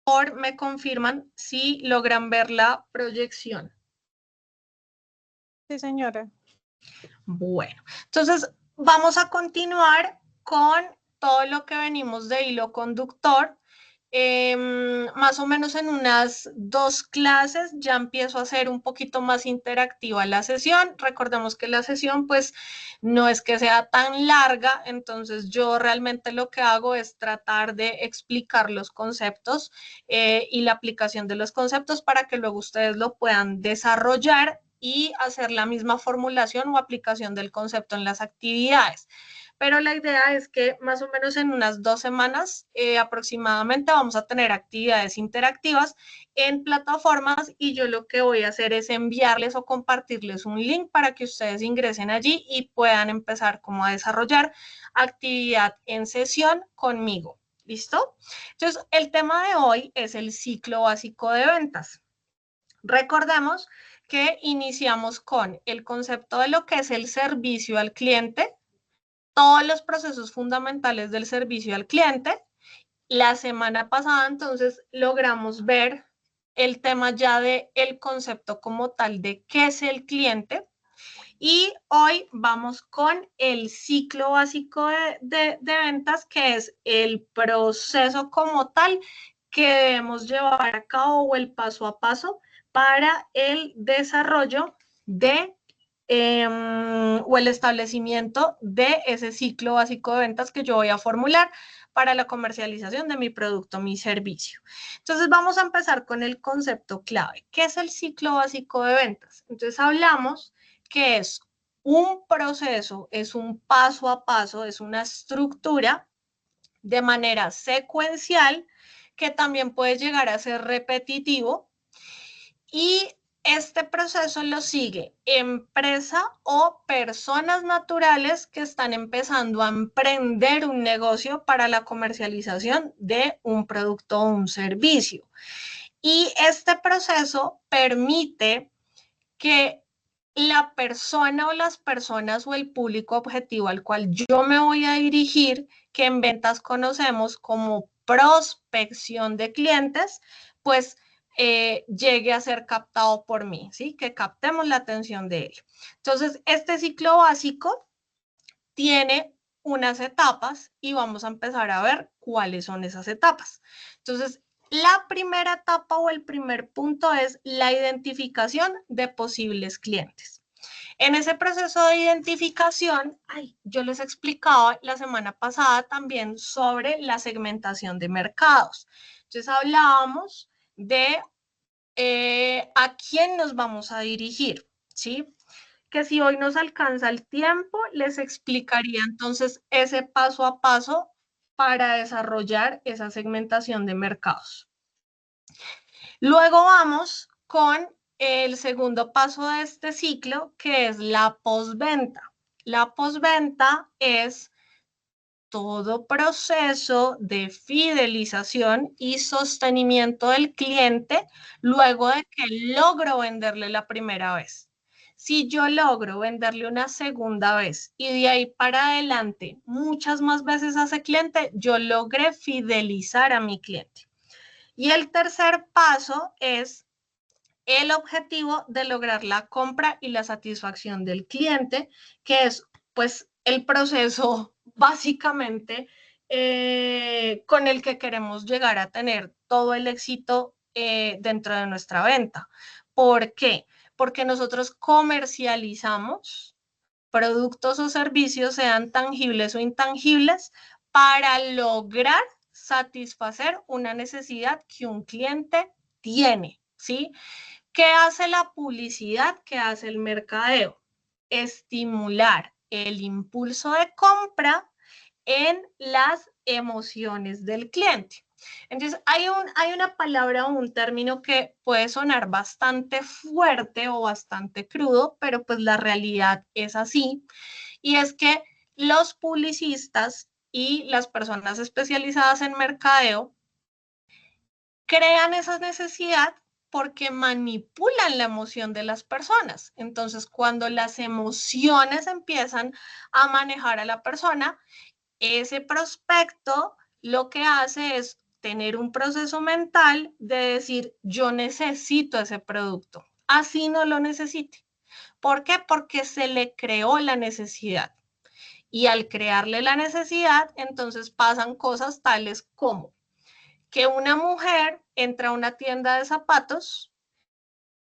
favor me confirman si logran ver la proyección. Sí, señora. Bueno, entonces vamos a continuar con todo lo que venimos de hilo conductor. Más o menos en unas 2 clases ya empiezo a hacer un poquito más interactiva la sesión. Recordemos que la sesión pues no es que sea tan larga, entonces yo realmente lo que hago es tratar de explicar los conceptos y la aplicación de los conceptos para que luego ustedes lo puedan desarrollar y hacer la misma formulación o aplicación del concepto en las actividades. Pero la idea es que más o menos en unas 2 semanas aproximadamente vamos a tener actividades interactivas en plataformas y yo lo que voy a hacer es enviarles o compartirles un link para que ustedes ingresen allí y puedan empezar como a desarrollar actividad en sesión conmigo. ¿Listo? Entonces, el tema de hoy es el ciclo básico de ventas. Recordemos que iniciamos con el concepto de lo que es el servicio al cliente, todos los procesos fundamentales del servicio al cliente. La semana pasada, entonces, logramos ver el tema ya de el concepto como tal de qué es el cliente. Y hoy vamos con el ciclo básico de ventas, que es el proceso como tal que debemos llevar a cabo o el paso a paso para el desarrollo de o el establecimiento de ese ciclo básico de ventas que yo voy a formular para la comercialización de mi producto, mi servicio. Entonces vamos a empezar con el concepto clave. ¿Qué es el ciclo básico de ventas? Entonces hablamos que es un proceso, es un paso a paso, es una estructura de manera secuencial que también puede llegar a ser repetitivo y este proceso lo sigue empresa o personas naturales que están empezando a emprender un negocio para la comercialización de un producto o un servicio. Y este proceso permite que la persona o las personas o el público objetivo al cual yo me voy a dirigir, que en ventas conocemos como prospección de clientes, pues llegue a ser captado por mí, ¿sí? Que captemos la atención de él. Entonces, este ciclo básico tiene unas etapas y vamos a empezar a ver cuáles son esas etapas. Entonces, la primera etapa o el primer punto es la identificación de posibles clientes. En ese proceso de identificación, yo les explicaba la semana pasada también sobre la segmentación de mercados. Entonces hablábamos de a quién nos vamos a dirigir, ¿sí? Que si hoy nos alcanza el tiempo, les explicaría entonces ese paso a paso para desarrollar esa segmentación de mercados. Luego vamos con el segundo paso de este ciclo, que es la postventa. La postventa es todo proceso de fidelización y sostenimiento del cliente luego de que logro venderle la primera vez. Si yo logro venderle una segunda vez y de ahí para adelante muchas más veces a ese cliente, yo logré fidelizar a mi cliente. Y el tercer paso es el objetivo de lograr la compra y la satisfacción del cliente, que es pues el proceso básicamente con el que queremos llegar a tener todo el éxito dentro de nuestra venta. ¿Por qué? Porque nosotros comercializamos productos o servicios, sean tangibles o intangibles, para lograr satisfacer una necesidad que un cliente tiene, ¿sí? ¿Qué hace la publicidad? ¿Qué hace el mercadeo? Estimular el impulso de compra en las emociones del cliente. Entonces, hay una palabra o un término que puede sonar bastante fuerte o bastante crudo, pero pues la realidad es así, y es que los publicistas y las personas especializadas en mercadeo crean esa necesidad porque manipulan la emoción de las personas. Entonces, cuando las emociones empiezan a manejar a la persona, ese prospecto lo que hace es tener un proceso mental de decir, yo necesito ese producto, así no lo necesite. ¿Por qué? Porque se le creó la necesidad. Y al crearle la necesidad, entonces pasan cosas tales como que una mujer entra a una tienda de zapatos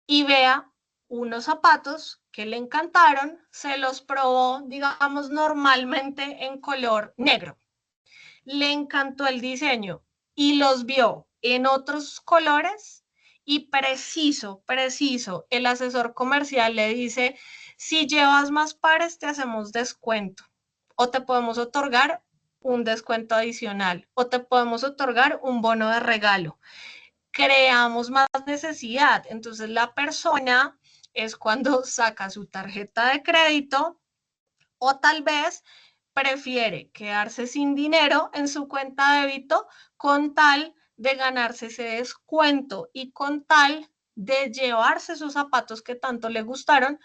y vea unos zapatos que le encantaron, se los probó, digamos, normalmente en color negro. Le encantó el diseño y los vio en otros colores y preciso, el asesor comercial le dice, si llevas más pares te hacemos descuento o te podemos otorgar un descuento adicional o te podemos otorgar un bono de regalo. Creamos más necesidad. Entonces la persona es cuando saca su tarjeta de crédito o tal vez prefiere quedarse sin dinero en su cuenta de débito con tal de ganarse ese descuento y con tal de llevarse sus zapatos que tanto le gustaron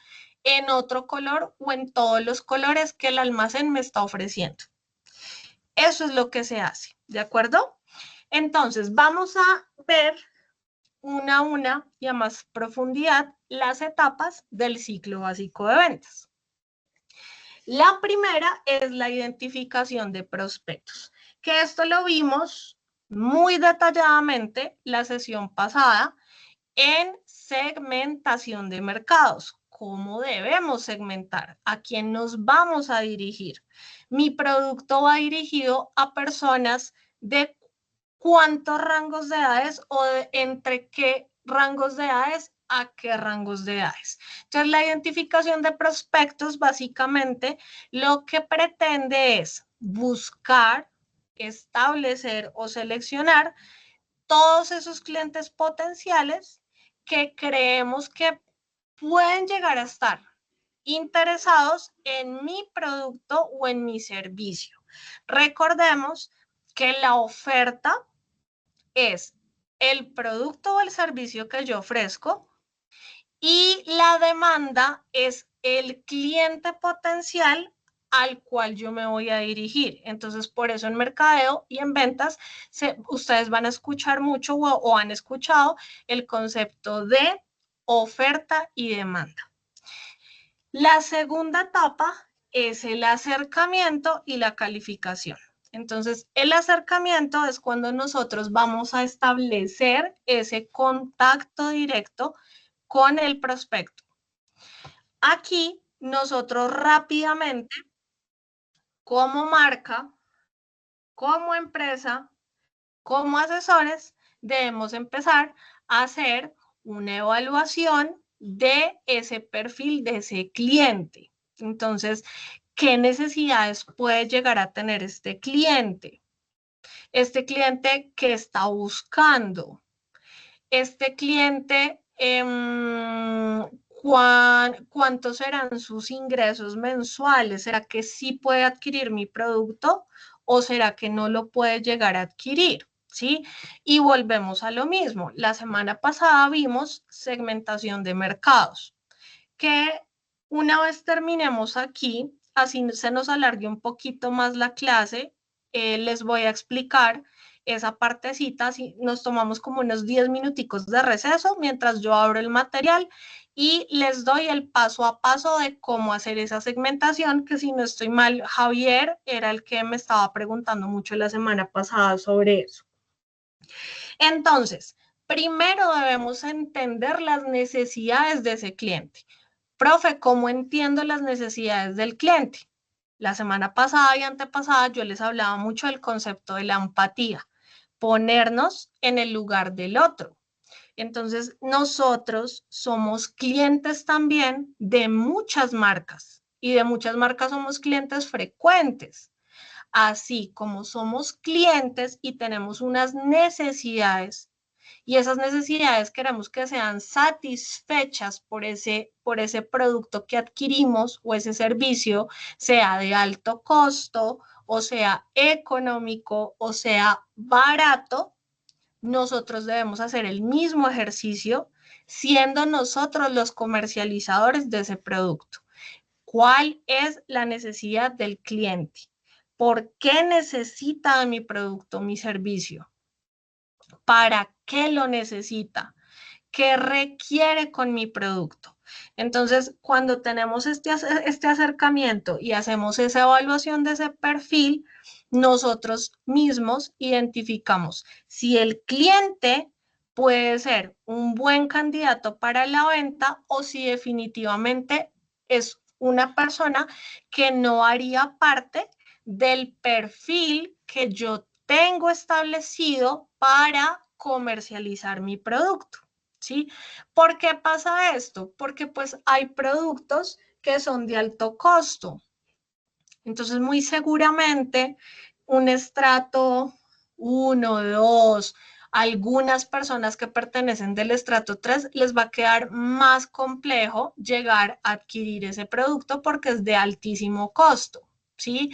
en otro color o en todos los colores que el almacén me está ofreciendo. Eso es lo que se hace, ¿de acuerdo? Entonces, vamos a ver una a una y a más profundidad las etapas del ciclo básico de ventas. La primera es la identificación de prospectos, que esto lo vimos muy detalladamente la sesión pasada en segmentación de mercados. ¿Cómo debemos segmentar? ¿A quién nos vamos a dirigir? Mi producto va dirigido a personas de cuántos rangos de edades o de entre qué rangos de edades a qué rangos de edades. Entonces, la identificación de prospectos básicamente lo que pretende es buscar, establecer o seleccionar todos esos clientes potenciales que creemos que pueden llegar a estar interesados en mi producto o en mi servicio. Recordemos que la oferta es el producto o el servicio que yo ofrezco y la demanda es el cliente potencial al cual yo me voy a dirigir. Entonces, por eso en mercadeo y en ventas, ustedes van a escuchar mucho o han escuchado el concepto de oferta y demanda. La segunda etapa es el acercamiento y la calificación. Entonces, el acercamiento es cuando nosotros vamos a establecer ese contacto directo con el prospecto. Aquí nosotros rápidamente, como marca, como empresa, como asesores, debemos empezar a hacer una evaluación de ese perfil de ese cliente. Entonces, ¿qué necesidades puede llegar a tener este cliente? Este cliente que está buscando. Este cliente, ¿cuántos serán sus ingresos mensuales? ¿Será que sí puede adquirir mi producto o será que no lo puede llegar a adquirir? ¿Sí? Y volvemos a lo mismo. La semana pasada vimos segmentación de mercados, que una vez terminemos aquí, así se nos alargue un poquito más la clase, les voy a explicar esa partecita, si nos tomamos como unos 10 minuticos de receso mientras yo abro el material y les doy el paso a paso de cómo hacer esa segmentación, que si no estoy mal, Javier era el que me estaba preguntando mucho la semana pasada sobre eso. Entonces, primero debemos entender las necesidades de ese cliente. Profe, ¿cómo entiendo las necesidades del cliente? La semana pasada y antepasada yo les hablaba mucho del concepto de la empatía, ponernos en el lugar del otro. Entonces, nosotros somos clientes también de muchas marcas y de muchas marcas somos clientes frecuentes. Así como somos clientes y tenemos unas necesidades y esas necesidades queremos que sean satisfechas por ese producto que adquirimos o ese servicio, sea de alto costo o sea económico o sea barato, nosotros debemos hacer el mismo ejercicio siendo nosotros los comercializadores de ese producto. ¿Cuál es la necesidad del cliente? ¿Por qué necesita mi producto, mi servicio? para qué lo necesita, qué requiere con mi producto. Entonces, cuando tenemos este acercamiento y hacemos esa evaluación de ese perfil, nosotros mismos identificamos si el cliente puede ser un buen candidato para la venta o si definitivamente es una persona que no haría parte del perfil que yo tengo establecido para comercializar mi producto, ¿sí? ¿Por qué pasa esto? Porque pues hay productos que son de alto costo. Entonces, muy seguramente un estrato 1, 2, algunas personas que pertenecen del estrato 3 les va a quedar más complejo llegar a adquirir ese producto porque es de altísimo costo, ¿sí?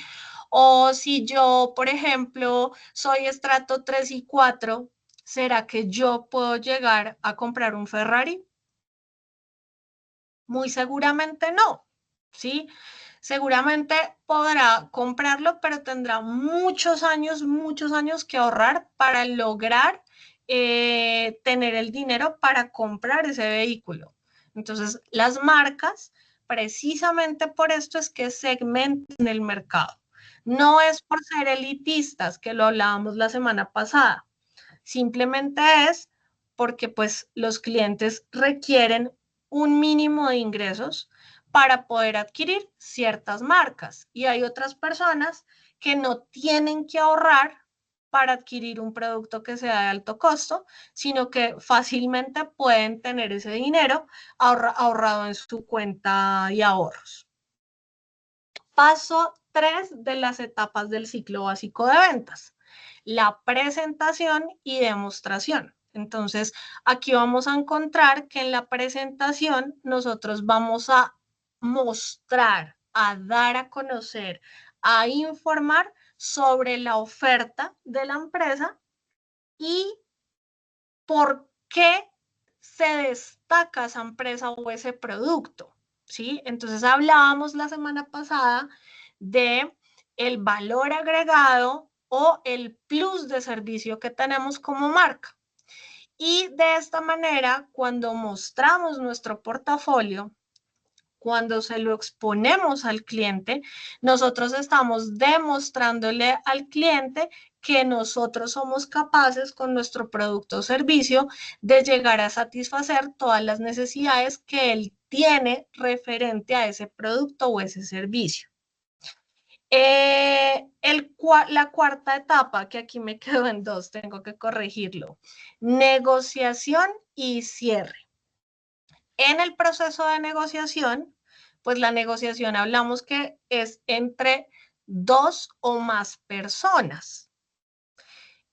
O si yo, por ejemplo, soy estrato 3 y 4, ¿será que yo puedo llegar a comprar un Ferrari? Muy seguramente no, ¿sí? Seguramente podrá comprarlo, pero tendrá muchos años que ahorrar para lograr tener el dinero para comprar ese vehículo. Entonces, las marcas, precisamente por esto es que segmentan el mercado. No es por ser elitistas, que lo hablábamos la semana pasada, simplemente es porque pues los clientes requieren un mínimo de ingresos para poder adquirir ciertas marcas y hay otras personas que no tienen que ahorrar para adquirir un producto que sea de alto costo, sino que fácilmente pueden tener ese dinero ahorrado en su cuenta de ahorros. Paso 3 de las etapas del ciclo básico de ventas: la presentación y demostración. Entonces, aquí vamos a encontrar que en la presentación nosotros vamos a mostrar, a dar a conocer, a informar sobre la oferta de la empresa y por qué se destaca esa empresa o ese producto, ¿sí? Entonces hablábamos la semana pasada de el valor agregado o el plus de servicio que tenemos como marca. Y de esta manera, cuando mostramos nuestro portafolio, cuando se lo exponemos al cliente, nosotros estamos demostrándole al cliente que nosotros somos capaces con nuestro producto o servicio de llegar a satisfacer todas las necesidades que él tiene referente a ese producto o ese servicio. La cuarta etapa, que aquí me quedo en 2, tengo que corregirlo: negociación y cierre. En el proceso de negociación, pues la negociación hablamos que es entre 2 o más personas.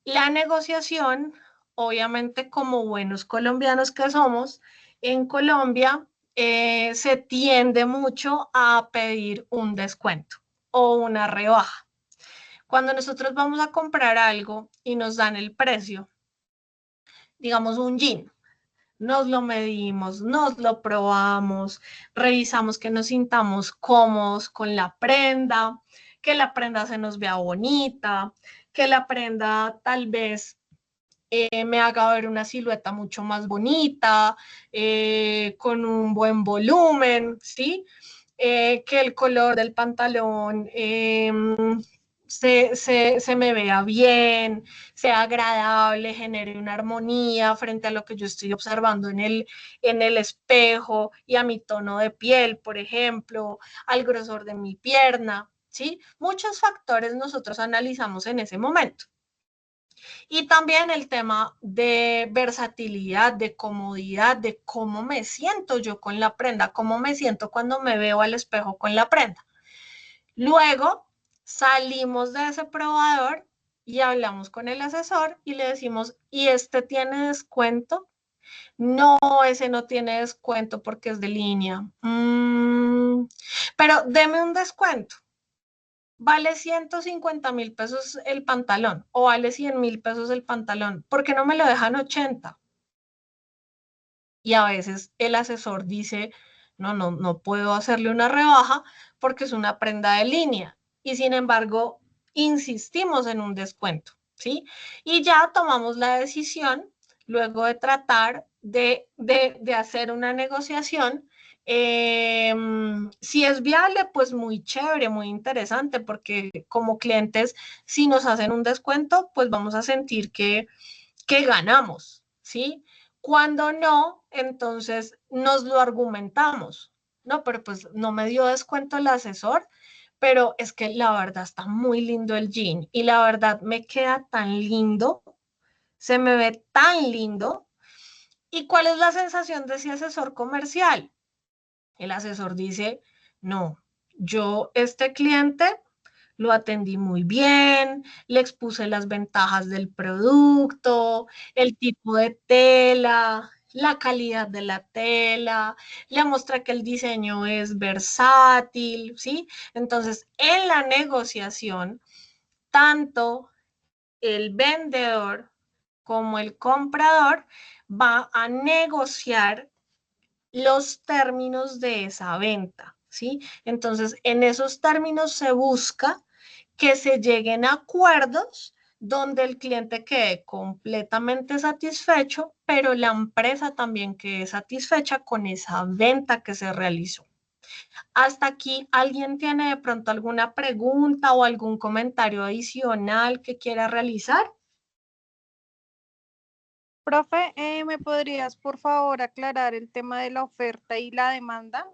La negociación, obviamente como buenos colombianos que somos, en Colombia se tiende mucho a pedir un descuento o una rebaja. Cuando nosotros vamos a comprar algo y nos dan el precio, digamos un jean, nos lo medimos, nos lo probamos, revisamos que nos sintamos cómodos con la prenda, que la prenda se nos vea bonita, que la prenda tal vez me haga ver una silueta mucho más bonita, con un buen volumen, ¿sí? Que el color del pantalón se me vea bien, sea agradable, genere una armonía frente a lo que yo estoy observando en el espejo y a mi tono de piel, por ejemplo, al grosor de mi pierna, ¿sí? Muchos factores nosotros analizamos en ese momento. Y también el tema de versatilidad, de comodidad, de cómo me siento yo con la prenda, cómo me siento cuando me veo al espejo con la prenda. Luego salimos de ese probador y hablamos con el asesor y le decimos, ¿y este tiene descuento? No, ese no tiene descuento porque es de línea. Pero deme un descuento. Vale 150,000 pesos el pantalón o vale 100,000 pesos el pantalón. ¿Por qué no me lo dejan 80? Y a veces el asesor dice, no puedo hacerle una rebaja porque es una prenda de línea. Y sin embargo, insistimos en un descuento. ¿sí? Y ya tomamos la decisión, luego de tratar de hacer una negociación. Si es viable, pues muy chévere, muy interesante, porque como clientes, si nos hacen un descuento, pues vamos a sentir que ganamos, ¿sí? Cuando no, entonces nos lo argumentamos, ¿no? Pero pues no me dio descuento el asesor, pero es que la verdad está muy lindo el jean y la verdad me queda tan lindo, se me ve tan lindo. ¿Y cuál es la sensación de ese asesor comercial? El asesor dice, no, yo este cliente lo atendí muy bien, le expuse las ventajas del producto, el tipo de tela, la calidad de la tela, le mostré que el diseño es versátil, ¿sí? Entonces, en la negociación, tanto el vendedor como el comprador va a negociar los términos de esa venta, ¿sí? Entonces, en esos términos se busca que se lleguen a acuerdos donde el cliente quede completamente satisfecho, pero la empresa también quede satisfecha con esa venta que se realizó. Hasta aquí, ¿alguien tiene de pronto alguna pregunta o algún comentario adicional que quiera realizar? Profe, ¿me podrías por favor aclarar el tema de la oferta y la demanda?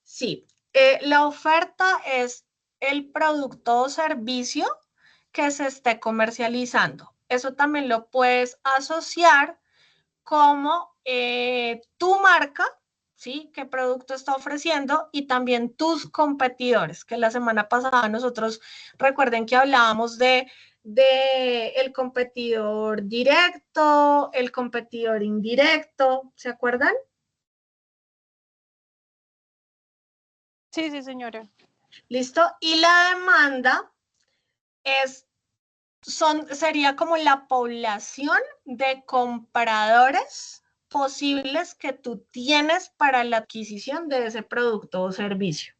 Sí, la oferta es el producto o servicio que se esté comercializando. Eso también lo puedes asociar como tu marca, ¿sí? ¿Qué producto está ofreciendo? Y también tus competidores, que la semana pasada nosotros, recuerden que hablábamos de el competidor directo, el competidor indirecto, ¿se acuerdan? Sí, sí, señora. ¿Listo? Y la demanda es sería como la población de compradores posibles que tú tienes para la adquisición de ese producto o servicio.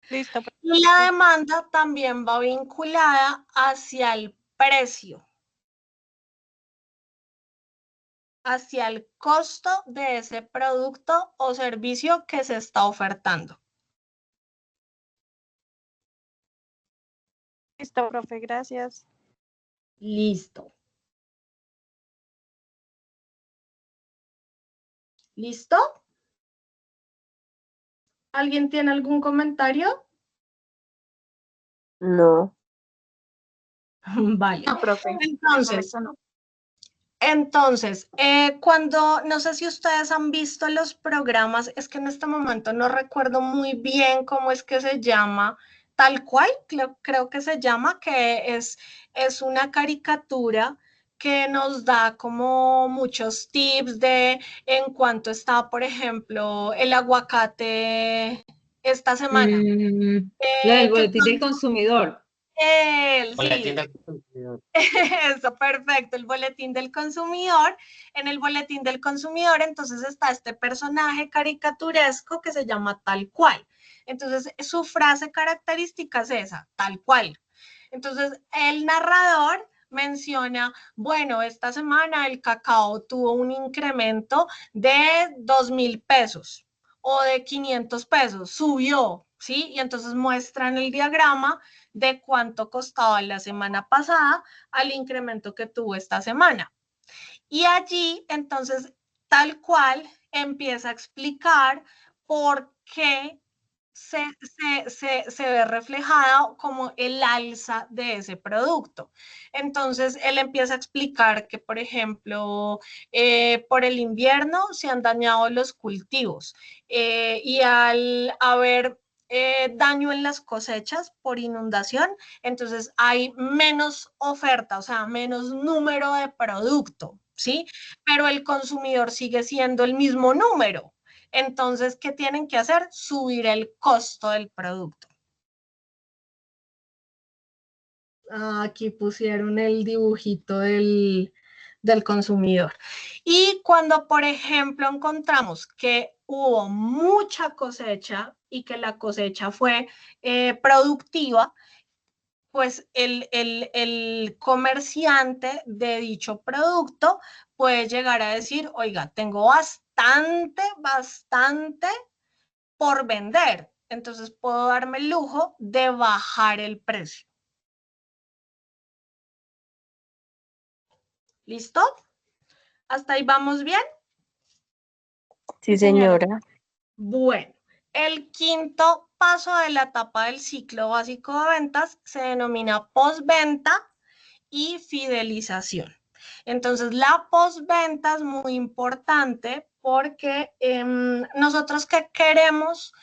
Listo. Y la demanda también va vinculada hacia el costo de ese producto o servicio que se está ofertando. Listo, profe, gracias. Listo. ¿Listo? ¿Alguien tiene algún comentario? No. Vale. No, profe. Entonces, cuando, no sé si ustedes han visto los programas, es que en este momento no recuerdo muy bien cómo es que se llama, tal cual, creo que se llama, que es una caricatura que nos da como muchos tips de en cuanto está, por ejemplo, el aguacate esta semana. La del Que boletín del consumidor. sí, eso, perfecto, el boletín del consumidor. En el boletín del consumidor, entonces está este personaje caricaturesco que se llama tal cual. Entonces, su frase característica es esa, tal cual. Entonces, el narrador menciona, bueno, esta semana el cacao tuvo un incremento de 2,000 pesos o de 500 pesos, subió, ¿sí? Y entonces muestran el diagrama de cuánto costaba la semana pasada al incremento que tuvo esta semana. Y allí, entonces, tal cual, empieza a explicar por qué se ve reflejada como el alza de ese producto. Entonces, él empieza a explicar que, por ejemplo, por el invierno se han dañado los cultivos y al haber daño en las cosechas por inundación, entonces hay menos oferta, o sea, menos número de producto, ¿sí? Pero el consumidor sigue siendo el mismo número. Entonces, ¿qué tienen que hacer? Subir el costo del producto. Aquí pusieron el dibujito del consumidor. Y cuando, por ejemplo, encontramos que hubo mucha cosecha y que la cosecha fue productiva, pues el comerciante de dicho producto puede llegar a decir, oiga, tengo bastante por vender, entonces puedo darme el lujo de bajar el precio. ¿Listo? ¿Hasta ahí vamos bien? Sí, señora. Bueno, el quinto paso de la etapa del ciclo básico de ventas se denomina postventa y fidelización. Entonces, la postventa es muy importante porque nosotros ¿qué queremos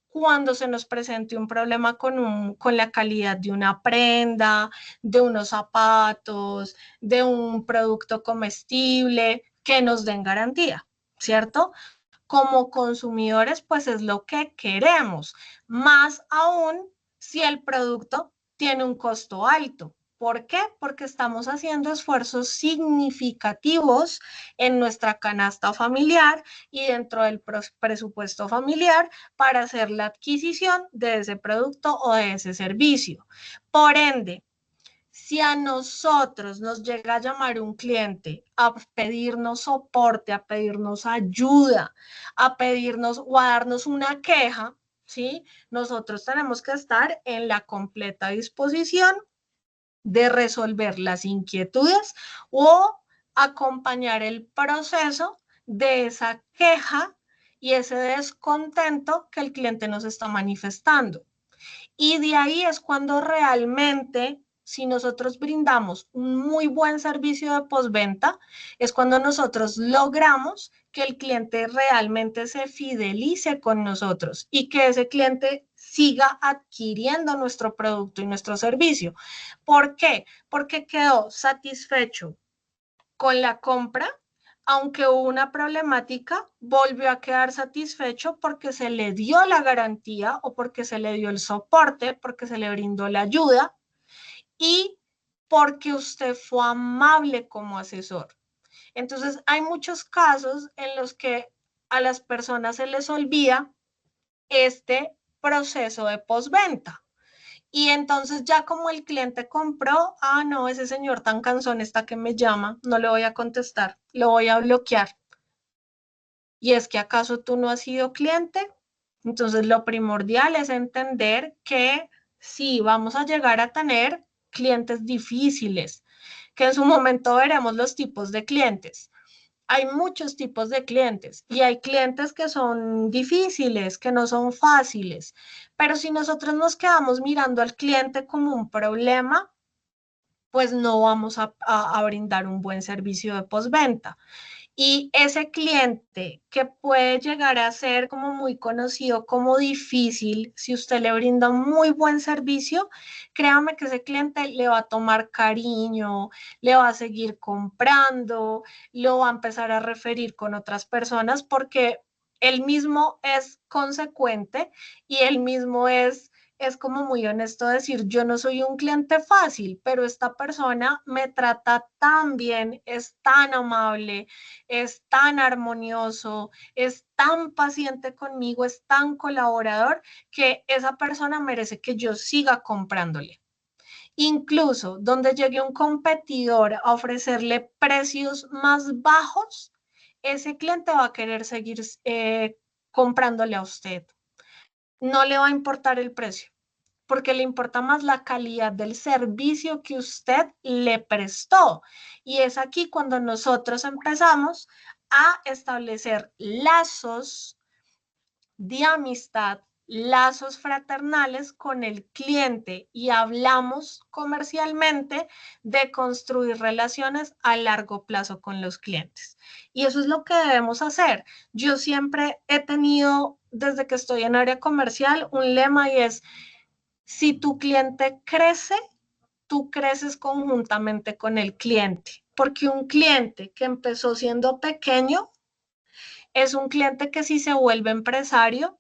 cuando se nos presente un problema con la calidad de una prenda, de unos zapatos, de un producto comestible, que nos den garantía, ¿cierto? Como consumidores, pues es lo que queremos, más aún si el producto tiene un costo alto. ¿Por qué? Porque estamos haciendo esfuerzos significativos en nuestra canasta familiar y dentro del presupuesto familiar para hacer la adquisición de ese producto o de ese servicio. Por ende, si a nosotros nos llega a llamar un cliente a pedirnos soporte, a pedirnos ayuda, a pedirnos o a darnos una queja, ¿sí? Nosotros tenemos que estar en la completa disposición de resolver las inquietudes o acompañar el proceso de esa queja y ese descontento que el cliente nos está manifestando. Y de ahí es cuando realmente, si nosotros brindamos un muy buen servicio de postventa, es cuando nosotros logramos que el cliente realmente se fidelice con nosotros y que ese cliente siga adquiriendo nuestro producto y nuestro servicio. ¿Por qué? Porque quedó satisfecho con la compra, aunque hubo una problemática, volvió a quedar satisfecho porque se le dio la garantía o porque se le dio el soporte, porque se le brindó la ayuda y porque usted fue amable como asesor. Entonces, hay muchos casos en los que a las personas se les olvida este proceso de postventa. Y entonces ya como el cliente compró, no, ese señor tan cansón está que me llama, no le voy a contestar, lo voy a bloquear. ¿Y es que acaso tú no has sido cliente? Entonces lo primordial es entender que sí, vamos a llegar a tener clientes difíciles, que en su momento veremos los tipos de clientes. Hay muchos tipos de clientes y hay clientes que son difíciles, que no son fáciles, pero si nosotros nos quedamos mirando al cliente como un problema, pues no vamos a brindar un buen servicio de postventa. Y ese cliente que puede llegar a ser como muy conocido como difícil, si usted le brinda un muy buen servicio, créame que ese cliente le va a tomar cariño, le va a seguir comprando, lo va a empezar a referir con otras personas porque él mismo es consecuente y él mismo es como muy honesto decir, yo no soy un cliente fácil, pero esta persona me trata tan bien, es tan amable, es tan armonioso, es tan paciente conmigo, es tan colaborador, que esa persona merece que yo siga comprándole. Incluso donde llegue un competidor a ofrecerle precios más bajos, ese cliente va a querer seguir comprándole a usted. No le va a importar el precio porque le importa más la calidad del servicio que usted le prestó. Y es aquí cuando nosotros empezamos a establecer lazos de amistad, lazos fraternales con el cliente y hablamos comercialmente de construir relaciones a largo plazo con los clientes. Y eso es lo que debemos hacer. Yo siempre he tenido, desde que estoy en área comercial, un lema y es, si tu cliente crece, tú creces conjuntamente con el cliente, porque un cliente que empezó siendo pequeño es un cliente que si se vuelve empresario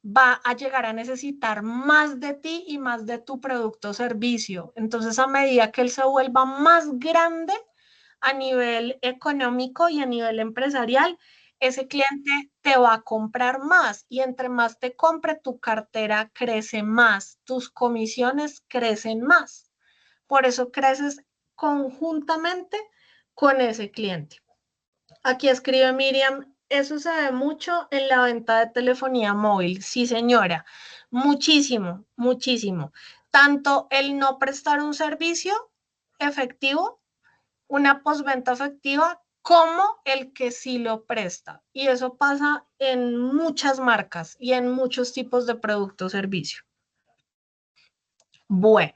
va a llegar a necesitar más de ti y más de tu producto o servicio. Entonces, a medida que él se vuelva más grande a nivel económico y a nivel empresarial, ese cliente te va a comprar más y entre más te compre, tu cartera crece más, tus comisiones crecen más. por eso creces conjuntamente con ese cliente. Aquí escribe Miriam, eso se ve mucho en la venta de telefonía móvil. Sí, señora, muchísimo, muchísimo. Tanto el no prestar un servicio efectivo, una postventa efectiva, como el que sí lo presta. Y eso pasa en muchas marcas y en muchos tipos de producto o servicio. Bueno,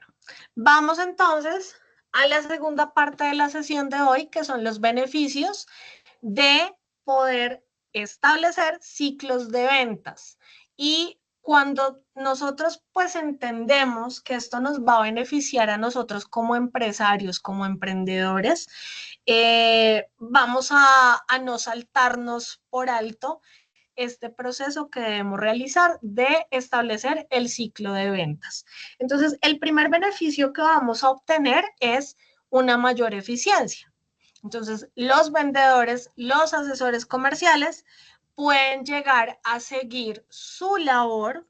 vamos entonces a la segunda parte de la sesión de hoy, que son los beneficios de poder establecer ciclos de ventas. Y cuando nosotros pues entendemos que esto nos va a beneficiar a nosotros como empresarios, como emprendedores, vamos a no saltarnos por alto este proceso que debemos realizar de establecer el ciclo de ventas. Entonces, el primer beneficio que vamos a obtener es una mayor eficiencia. Entonces, los vendedores, los asesores comerciales pueden llegar a seguir su labor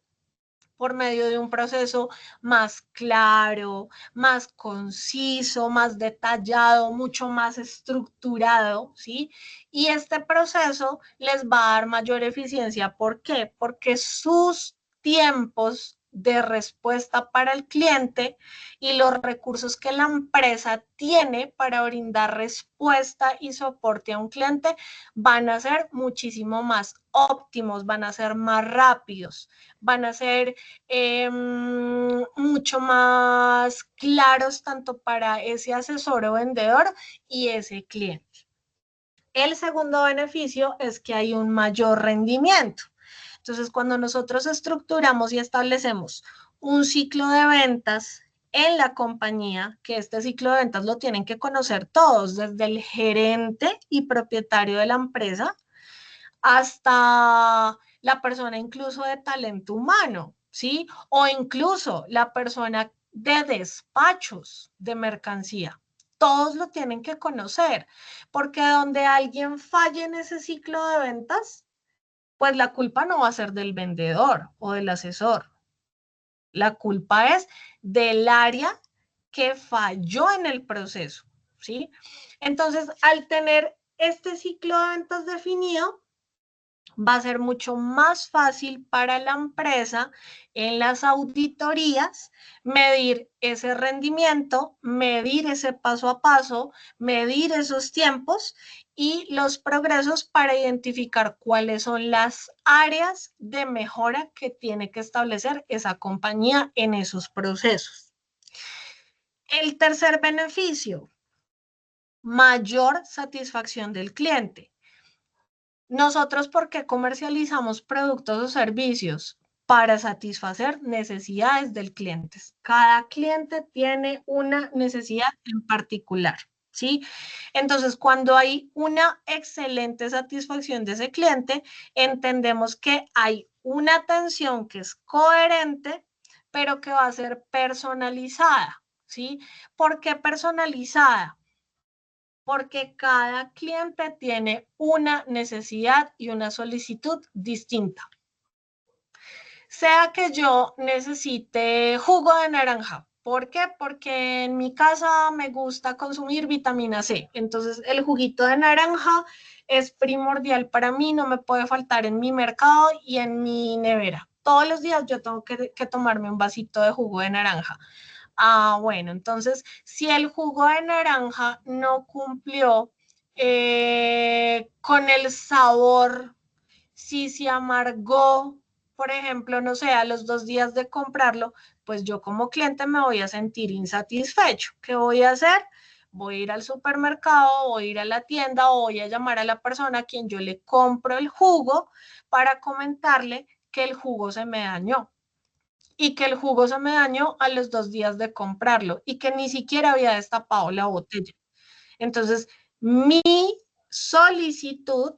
por medio de un proceso más claro, más conciso, más detallado, mucho más estructurado, ¿sí? Y este proceso les va a dar mayor eficiencia. ¿Por qué? Porque sus tiempos de respuesta para el cliente y los recursos que la empresa tiene para brindar respuesta y soporte a un cliente van a ser muchísimo más óptimos, van a ser más rápidos, van a ser mucho más claros tanto para ese asesor o vendedor y ese cliente. El segundo beneficio es que hay un mayor rendimiento. Entonces, cuando nosotros estructuramos y establecemos un ciclo de ventas en la compañía, que este ciclo de ventas lo tienen que conocer todos, desde el gerente y propietario de la empresa hasta la persona incluso de talento humano, ¿sí? O incluso la persona de despachos de mercancía. Todos lo tienen que conocer, porque donde alguien falle en ese ciclo de ventas, pues la culpa no va a ser del vendedor o del asesor. La culpa es del área que falló en el proceso, ¿sí? Entonces, al tener este ciclo de ventas definido, va a ser mucho más fácil para la empresa en las auditorías medir ese rendimiento, medir ese paso a paso, medir esos tiempos y los progresos para identificar cuáles son las áreas de mejora que tiene que establecer esa compañía en esos procesos. El tercer beneficio, mayor satisfacción del cliente. Nosotros, ¿por qué comercializamos productos o servicios? Para satisfacer necesidades del cliente. Cada cliente tiene una necesidad en particular, ¿sí? Entonces, cuando hay una excelente satisfacción de ese cliente, entendemos que hay una atención que es coherente, pero que va a ser personalizada, ¿sí? ¿Por qué personalizada? Porque cada cliente tiene una necesidad y una solicitud distinta. Sea que yo necesite jugo de naranja. ¿Por qué? Porque en mi casa me gusta consumir vitamina C. Entonces, el juguito de naranja es primordial para mí, no me puede faltar en mi mercado y en mi nevera. Todos los días yo tengo que tomarme un vasito de jugo de naranja. Ah, bueno, entonces, si el jugo de naranja no cumplió con el sabor, si se amargó, por ejemplo, no sé, a los 2 días de comprarlo, pues yo como cliente me voy a sentir insatisfecho. ¿Qué voy a hacer? Voy a ir al supermercado, voy a ir a la tienda o voy a llamar a la persona a quien yo le compro el jugo para comentarle que el jugo se me dañó y que el jugo se me dañó a los 2 días de comprarlo y que ni siquiera había destapado la botella. Entonces, mi solicitud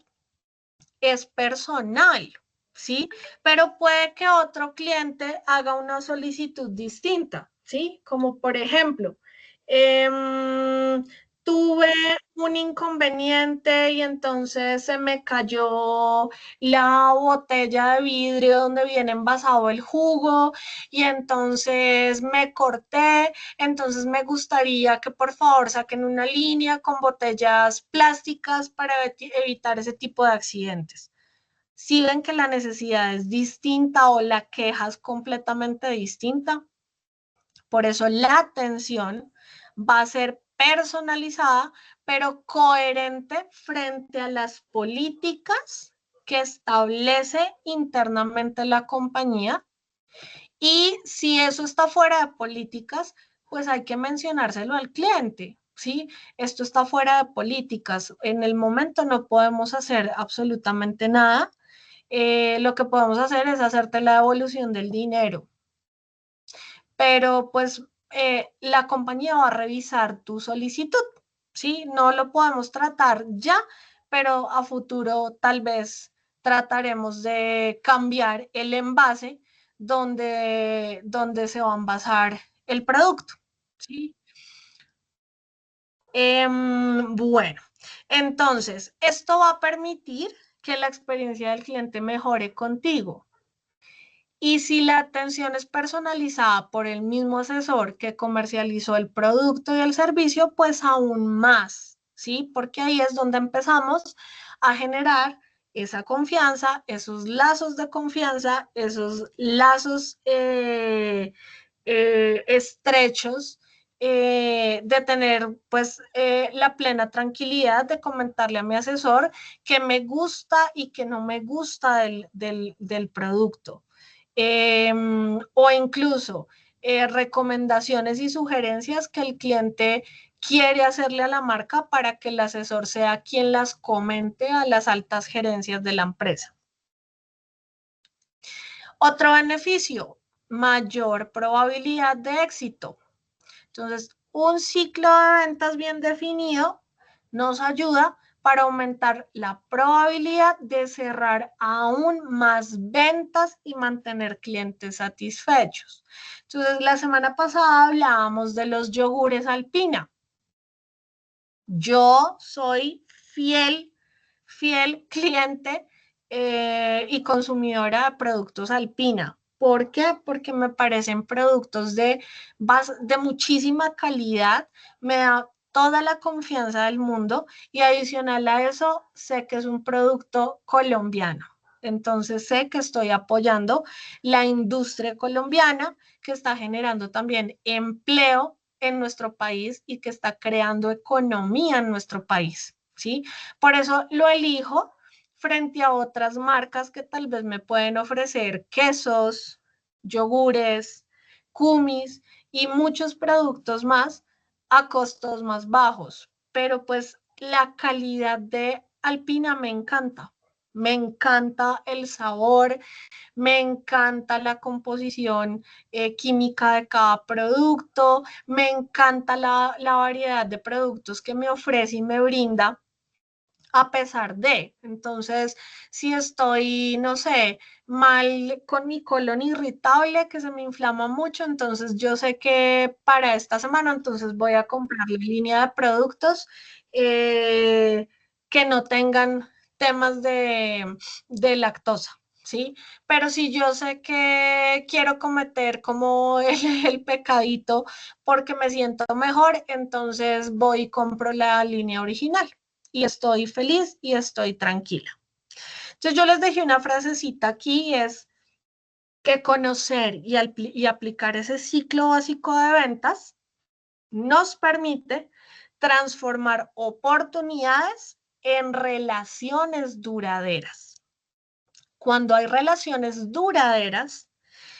es personal, ¿sí? Pero puede que otro cliente haga una solicitud distinta, ¿sí? Como por ejemplo, tuve un inconveniente y entonces se me cayó la botella de vidrio donde viene envasado el jugo y entonces me corté, entonces me gustaría que por favor saquen una línea con botellas plásticas para evitar ese tipo de accidentes. Si ven que la necesidad es distinta o la queja es completamente distinta, por eso la atención va a ser personalizada, pero coherente frente a las políticas que establece internamente la compañía. Y si eso está fuera de políticas, pues hay que mencionárselo al cliente, ¿sí? Esto está fuera de políticas. En el momento no podemos hacer absolutamente nada. Lo que podemos hacer es hacerte la devolución del dinero. Pero pues la compañía va a revisar tu solicitud, ¿sí? No lo podemos tratar ya, pero a futuro tal vez trataremos de cambiar el envase donde se va a envasar el producto, ¿sí? Bueno, entonces, esto va a permitir que la experiencia del cliente mejore contigo. Y si la atención es personalizada por el mismo asesor que comercializó el producto y el servicio, pues aún más, ¿sí? Porque ahí es donde empezamos a generar esa confianza, esos lazos de confianza, esos lazos estrechos, de tener pues la plena tranquilidad de comentarle a mi asesor que me gusta y que no me gusta del producto. O incluso recomendaciones y sugerencias que el cliente quiere hacerle a la marca para que el asesor sea quien las comente a las altas gerencias de la empresa. Otro beneficio, mayor probabilidad de éxito. Entonces, un ciclo de ventas bien definido nos ayuda para aumentar la probabilidad de cerrar aún más ventas y mantener clientes satisfechos. Entonces, la semana pasada hablábamos de los yogures Alpina. Yo soy fiel cliente y consumidora de productos Alpina. ¿Por qué? Porque me parecen productos de muchísima calidad, me da toda la confianza del mundo y adicional a eso sé que es un producto colombiano. Entonces sé que estoy apoyando la industria colombiana que está generando también empleo en nuestro país y que está creando economía en nuestro país, ¿sí? Por eso lo elijo frente a otras marcas que tal vez me pueden ofrecer quesos, yogures, kumis y muchos productos más a costos más bajos. Pero pues la calidad de Alpina me encanta. Me encanta el sabor, me encanta la composición química de cada producto, me encanta la variedad de productos que me ofrece y me brinda a pesar de. Entonces, si estoy, no sé, mal con mi colon irritable, que se me inflama mucho, entonces yo sé que para esta semana, entonces voy a comprar la línea de productos que no tengan temas de lactosa. ¿Sí? Pero si yo sé que quiero cometer como el pecadito porque me siento mejor, entonces voy y compro la línea original y estoy feliz y estoy tranquila. Entonces yo les dejé una frasecita aquí, es que conocer y aplicar ese ciclo básico de ventas nos permite transformar oportunidades en relaciones duraderas. Cuando hay relaciones duraderas,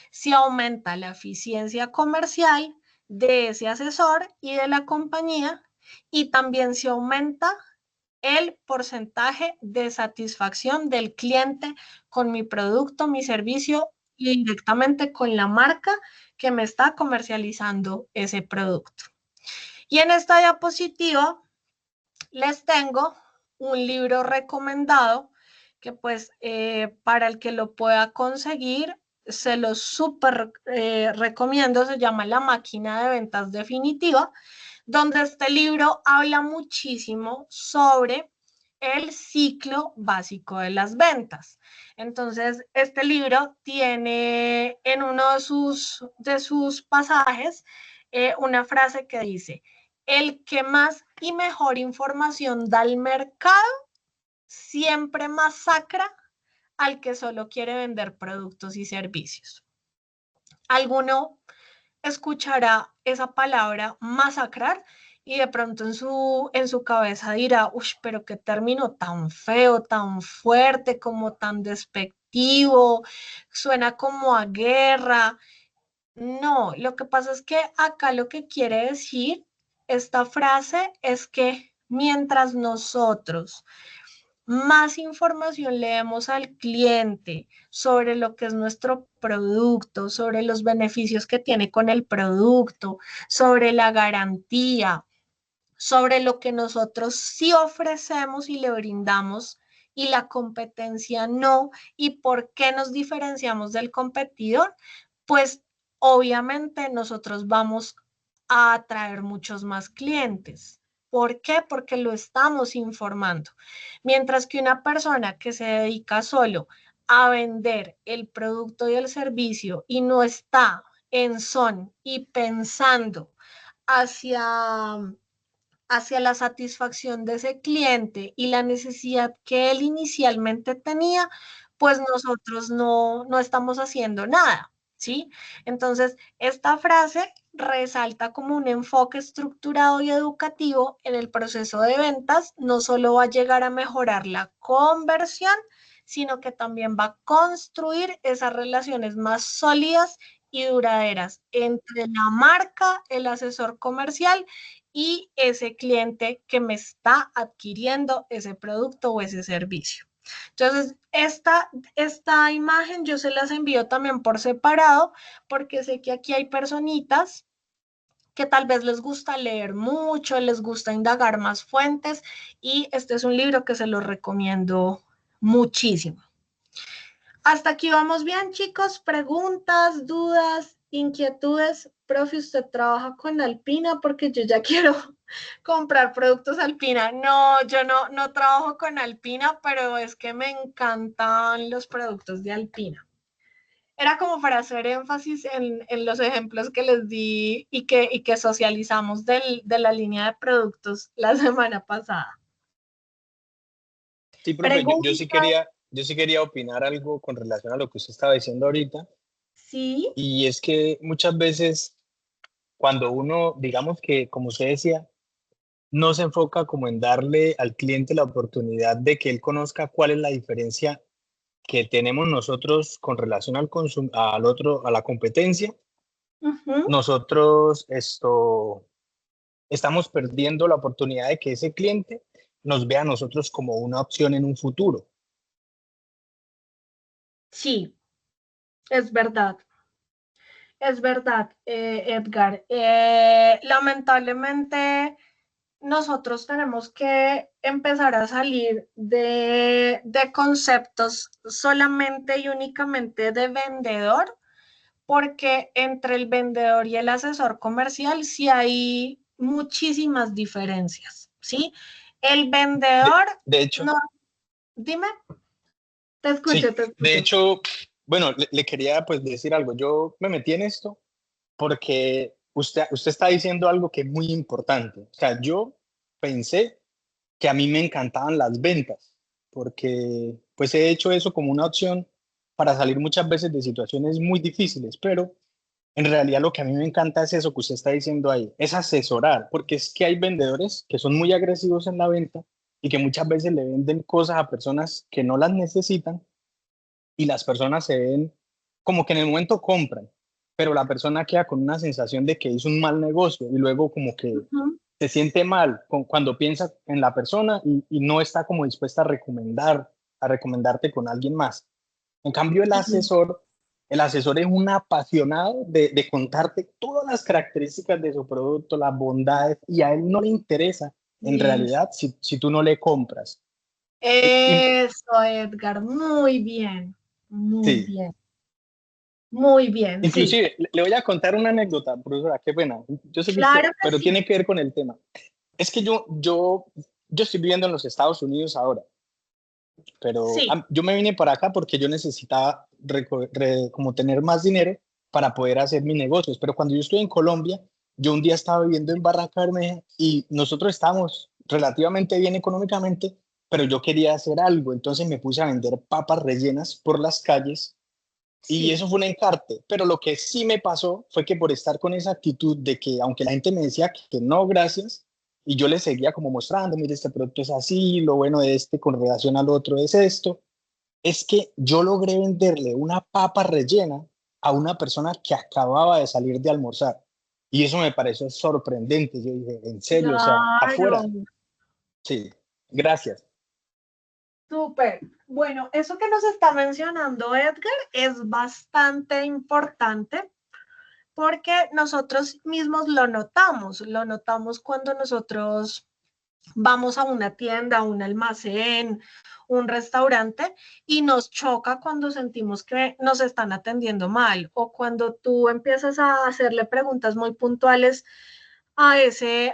se aumenta la eficiencia comercial de ese asesor y de la compañía y también se aumenta el porcentaje de satisfacción del cliente con mi producto, mi servicio y directamente con la marca que me está comercializando ese producto. Y en esta diapositiva les tengo un libro recomendado que pues para el que lo pueda conseguir se los súper recomiendo, se llama La máquina de ventas definitiva, donde este libro habla muchísimo sobre el ciclo básico de las ventas. Entonces, este libro tiene en uno de sus pasajes una frase que dice: el que más y mejor información da al mercado siempre masacra al que solo quiere vender productos y servicios. Alguno escuchará esa palabra masacrar y de pronto en su cabeza dirá, uy, pero qué término tan feo, tan fuerte, como tan despectivo, suena como a guerra. No, lo que pasa es que acá lo que quiere decir esta frase es que mientras nosotros más información le demos al cliente sobre lo que es nuestro producto, sobre los beneficios que tiene con el producto, sobre la garantía, sobre lo que nosotros sí ofrecemos y le brindamos y la competencia no, y por qué nos diferenciamos del competidor, pues obviamente nosotros vamos a atraer muchos más clientes. ¿Por qué? Porque lo estamos informando. Mientras que una persona que se dedica solo a vender el producto y el servicio y no está en son y pensando hacia la satisfacción de ese cliente y la necesidad que él inicialmente tenía, pues nosotros no estamos haciendo nada, ¿sí? Entonces, esta frase resalta como un enfoque estructurado y educativo en el proceso de ventas. No solo va a llegar a mejorar la conversión, sino que también va a construir esas relaciones más sólidas y duraderas entre la marca, el asesor comercial y ese cliente que me está adquiriendo ese producto o ese servicio. Entonces, esta imagen yo se las envío también por separado, porque sé que aquí hay personitas que tal vez les gusta leer mucho, les gusta indagar más fuentes, y este es un libro que se los recomiendo muchísimo. Hasta aquí vamos bien, chicos. Preguntas, dudas, inquietudes. Profe, ¿usted trabaja con Alpina? Porque yo ya quiero comprar productos Alpina. No, yo no trabajo con Alpina, pero es que me encantan los productos de Alpina. Era como para hacer énfasis en los ejemplos que les di y que socializamos de la línea de productos la semana pasada. Sí, profe, yo sí quería opinar algo con relación a lo que usted estaba diciendo ahorita, Sí. y es que muchas veces cuando uno, digamos que, como usted decía, no se enfoca como en darle al cliente la oportunidad de que él conozca cuál es la diferencia que tenemos nosotros con relación al otro, a la competencia. Uh-huh. Nosotros estamos perdiendo la oportunidad de que ese cliente nos vea a nosotros como una opción en un futuro. Sí, es verdad. Es verdad, Edgar. Lamentablemente, nosotros tenemos que empezar a salir de conceptos solamente y únicamente de vendedor, porque entre el vendedor y el asesor comercial sí hay muchísimas diferencias, ¿sí? El vendedor, De hecho, no, dime, te sí, escucho, te de escucho. hecho, bueno, le quería pues decir algo. Yo me metí en esto porque usted está diciendo algo que es muy importante. O sea, yo pensé que a mí me encantaban las ventas, porque pues he hecho eso como una opción para salir muchas veces de situaciones muy difíciles, pero en realidad lo que a mí me encanta es eso que usted está diciendo ahí, es asesorar, porque es que hay vendedores que son muy agresivos en la venta y que muchas veces le venden cosas a personas que no las necesitan, y las personas se ven como que en el momento compran, pero la persona queda con una sensación de que hizo un mal negocio y luego como que Ujú, se siente mal cuando piensa en la persona y no está como dispuesta a recomendarte con alguien más. En cambio, sí. el asesor es un apasionado de contarte todas las características de su producto, las bondades, y a él no le interesa en realidad si tú no le compras. Y Eso, Edgar, muy bien, muy sí, bien. Muy bien, sí. Inclusive, le voy a contar una anécdota, profesora, qué pena. Yo sé que Claro usted, que pero sí. tiene que ver con el tema. Es que yo estoy viviendo en los Estados Unidos ahora, pero Sí, yo me vine para acá porque yo necesitaba como tener más dinero para poder hacer mis negocios. Pero cuando yo estuve en Colombia, yo un día estaba viviendo en Barranca Bermeja y nosotros estábamos relativamente bien económicamente, pero yo quería hacer algo. Entonces me puse a vender papas rellenas por las calles y sí. eso fue un encarte. Pero lo que sí me pasó fue que por estar con esa actitud de que, aunque la gente me decía que no, gracias, y yo les seguía como mostrando, mire, este producto es así, lo bueno de este con relación al otro es esto, es que yo logré venderle una papa rellena a una persona que acababa de salir de almorzar. Y eso me pareció sorprendente. Yo dije, en serio, o sea, afuera. Claro, Sí, gracias. súper. Bueno, eso que nos está mencionando Edgar es bastante importante porque nosotros mismos lo notamos cuando nosotros vamos a una tienda, un almacén, un restaurante y nos choca cuando sentimos que nos están atendiendo mal o cuando tú empiezas a hacerle preguntas muy puntuales a ese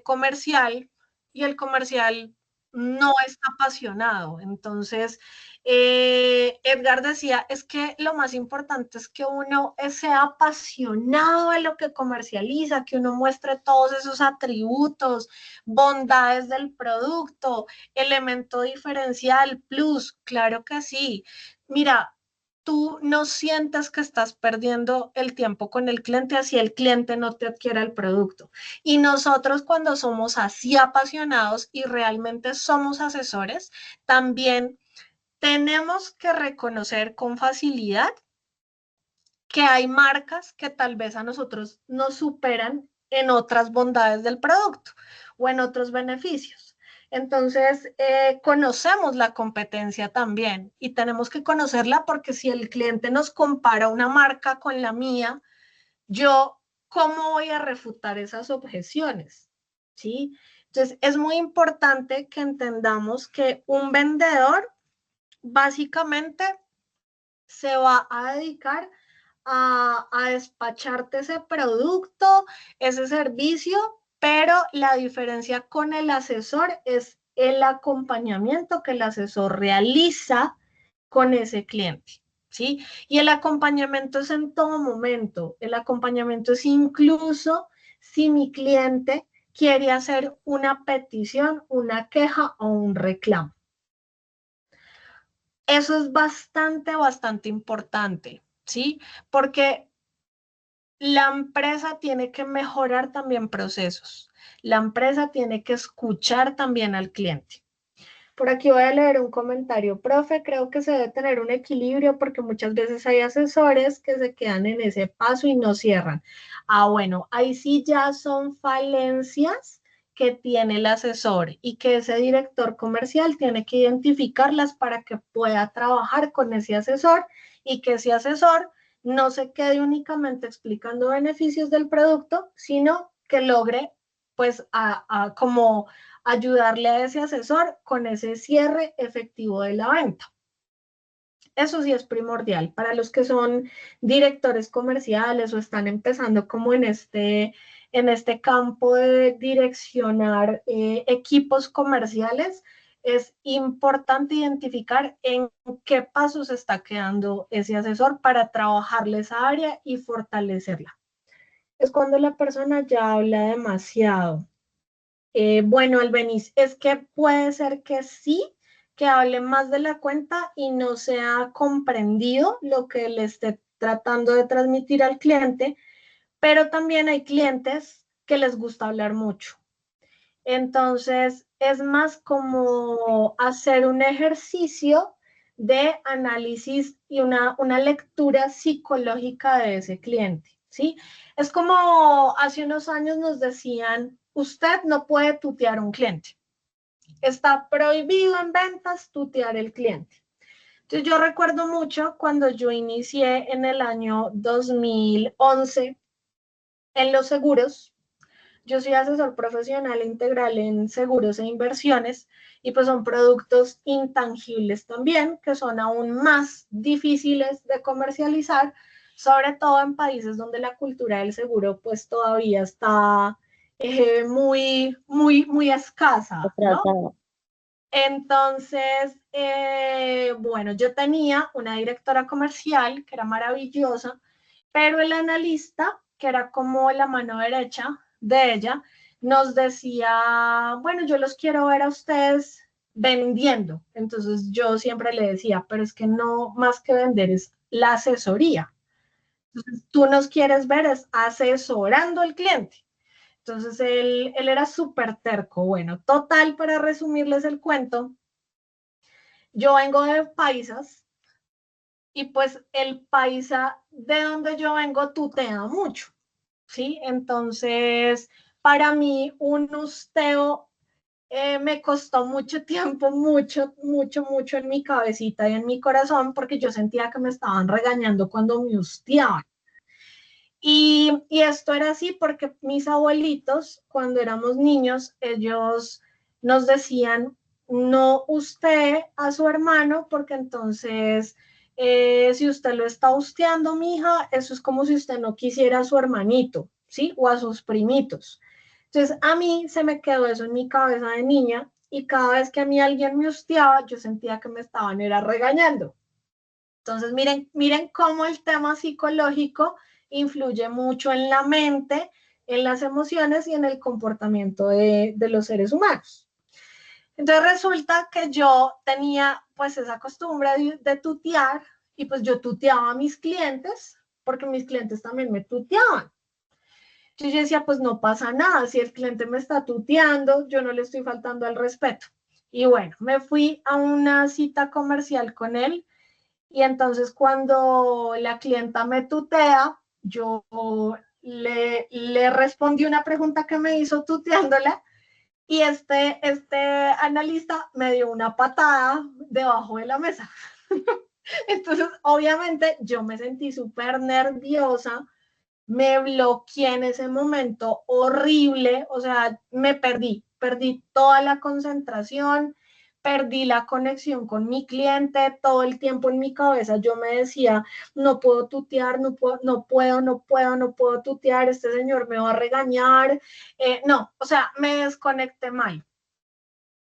comercial y el comercial no está apasionado. Entonces, Edgar decía, es que lo más importante es que uno sea apasionado de lo que comercializa, que uno muestre todos esos atributos, bondades del producto, elemento diferencial, plus, claro que sí. Mira, tú no sientes que estás perdiendo el tiempo con el cliente así el cliente no te adquiera el producto. Y nosotros cuando somos así apasionados y realmente somos asesores, también tenemos que reconocer con facilidad que hay marcas que tal vez a nosotros nos superan en otras bondades del producto o en otros beneficios. Entonces, conocemos la competencia también y tenemos que conocerla porque si el cliente nos compara una marca con la mía, yo, ¿cómo voy a refutar esas objeciones? ¿Sí? Entonces, es muy importante que entendamos que un vendedor básicamente se va a dedicar a despacharte ese producto, ese servicio, pero la diferencia con el asesor es el acompañamiento que el asesor realiza con ese cliente. ¿Sí? Y el acompañamiento es en todo momento. El acompañamiento es incluso si mi cliente quiere hacer una petición, una queja o un reclamo. Eso es bastante importante, ¿sí? Porque la empresa tiene que mejorar también procesos. La empresa tiene que escuchar también al cliente. Por aquí voy a leer un comentario. Profe, creo que se debe tener un equilibrio porque muchas veces hay asesores que se quedan en ese paso y no cierran. Bueno, ahí sí ya son falencias que tiene el asesor y que ese director comercial tiene que identificarlas para que pueda trabajar con ese asesor y que ese asesor no se quede únicamente explicando beneficios del producto, sino que logre pues como ayudarle a ese asesor con ese cierre efectivo de la venta. Eso sí es primordial para los que son directores comerciales o están empezando como en este campo de direccionar equipos comerciales. Es importante identificar en qué pasos está quedando ese asesor para trabajarle esa área y fortalecerla. Es cuando la persona ya habla demasiado. Bueno, Albeniz, es que puede ser que sí, que hable más de la cuenta y no sea comprendido lo que le esté tratando de transmitir al cliente, pero también hay clientes que les gusta hablar mucho. Entonces, es más como hacer un ejercicio de análisis y una lectura psicológica de ese cliente, ¿sí? Es como hace unos años nos decían, usted no puede tutear a un cliente. Está prohibido en ventas tutear el cliente. Entonces, yo recuerdo mucho cuando yo inicié en el año 2011 en los seguros. Yo soy asesor profesional integral en seguros e inversiones y pues son productos intangibles también, que son aún más difíciles de comercializar, sobre todo en países donde la cultura del seguro pues todavía está muy escasa, ¿no? Atrasada. Entonces, bueno, yo tenía una directora comercial que era maravillosa, pero el analista, que era como la mano derecha de ella, nos decía, bueno, yo los quiero ver a ustedes vendiendo. Entonces yo siempre le decía, pero es que no más que vender es la asesoría. Entonces tú nos quieres ver es asesorando al cliente. Entonces él era súper terco. Bueno, total, para resumirles el cuento, yo vengo de paisas y pues el paisa de donde yo vengo tutea mucho, ¿sí? Entonces, para mí un usteo me costó mucho tiempo, mucho en mi cabecita y en mi corazón porque yo sentía que me estaban regañando cuando me usteaban. Y esto era así porque mis abuelitos, cuando éramos niños, ellos nos decían, no usted a su hermano, porque entonces, si usted lo está usteando, mija, eso es como si usted no quisiera a su hermanito, ¿sí? O a sus primitos. Entonces, a mí se me quedó eso en mi cabeza de niña y cada vez que a mí alguien me usteaba, yo sentía que me estaban era regañando. Entonces, miren cómo el tema psicológico influye mucho en la mente, en las emociones y en el comportamiento de los seres humanos. Entonces resulta que yo tenía pues esa costumbre de tutear y pues yo tuteaba a mis clientes porque mis clientes también me tuteaban. Entonces yo decía, pues no pasa nada, si el cliente me está tuteando, yo no le estoy faltando al respeto. Y bueno, me fui a una cita comercial con él. Y entonces cuando la clienta me tutea, yo le respondí una pregunta que me hizo tuteándola y este analista me dio una patada debajo de la mesa. Entonces, obviamente, yo me sentí súper nerviosa, me bloqueé en ese momento horrible, o sea, perdí toda la concentración, perdí la conexión con mi cliente, todo el tiempo en mi cabeza yo me decía, no puedo tutear, no puedo tutear, este señor me va a regañar, no, o sea, me desconecté mal.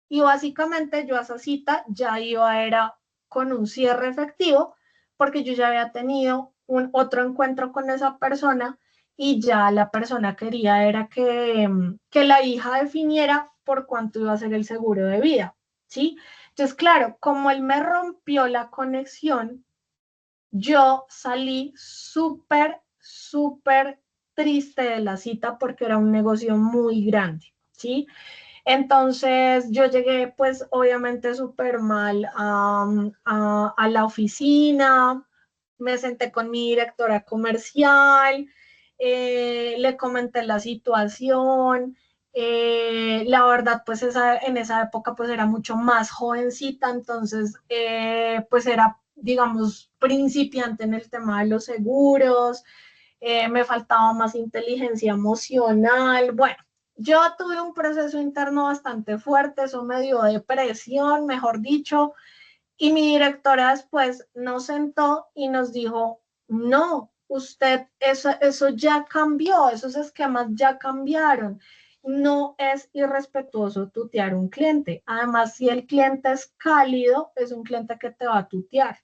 Y básicamente yo a esa cita ya era con un cierre efectivo, porque yo ya había tenido otro encuentro con esa persona y ya la persona quería era que la hija definiera por cuánto iba a ser el seguro de vida, ¿sí? Entonces, claro, como él me rompió la conexión, yo salí súper triste de la cita porque era un negocio muy grande, ¿sí? Entonces yo llegué pues obviamente súper mal a la oficina, me senté con mi directora comercial, le comenté la situación, la verdad pues en esa época pues era mucho más jovencita, entonces pues era digamos principiante en el tema de los seguros, me faltaba más inteligencia emocional, bueno. Yo tuve un proceso interno bastante fuerte, eso me dio depresión, mejor dicho, y mi directora después nos sentó y nos dijo, no, usted, eso ya cambió, esos esquemas ya cambiaron. No es irrespetuoso tutear a un cliente. Además, si el cliente es cálido, es un cliente que te va a tutear.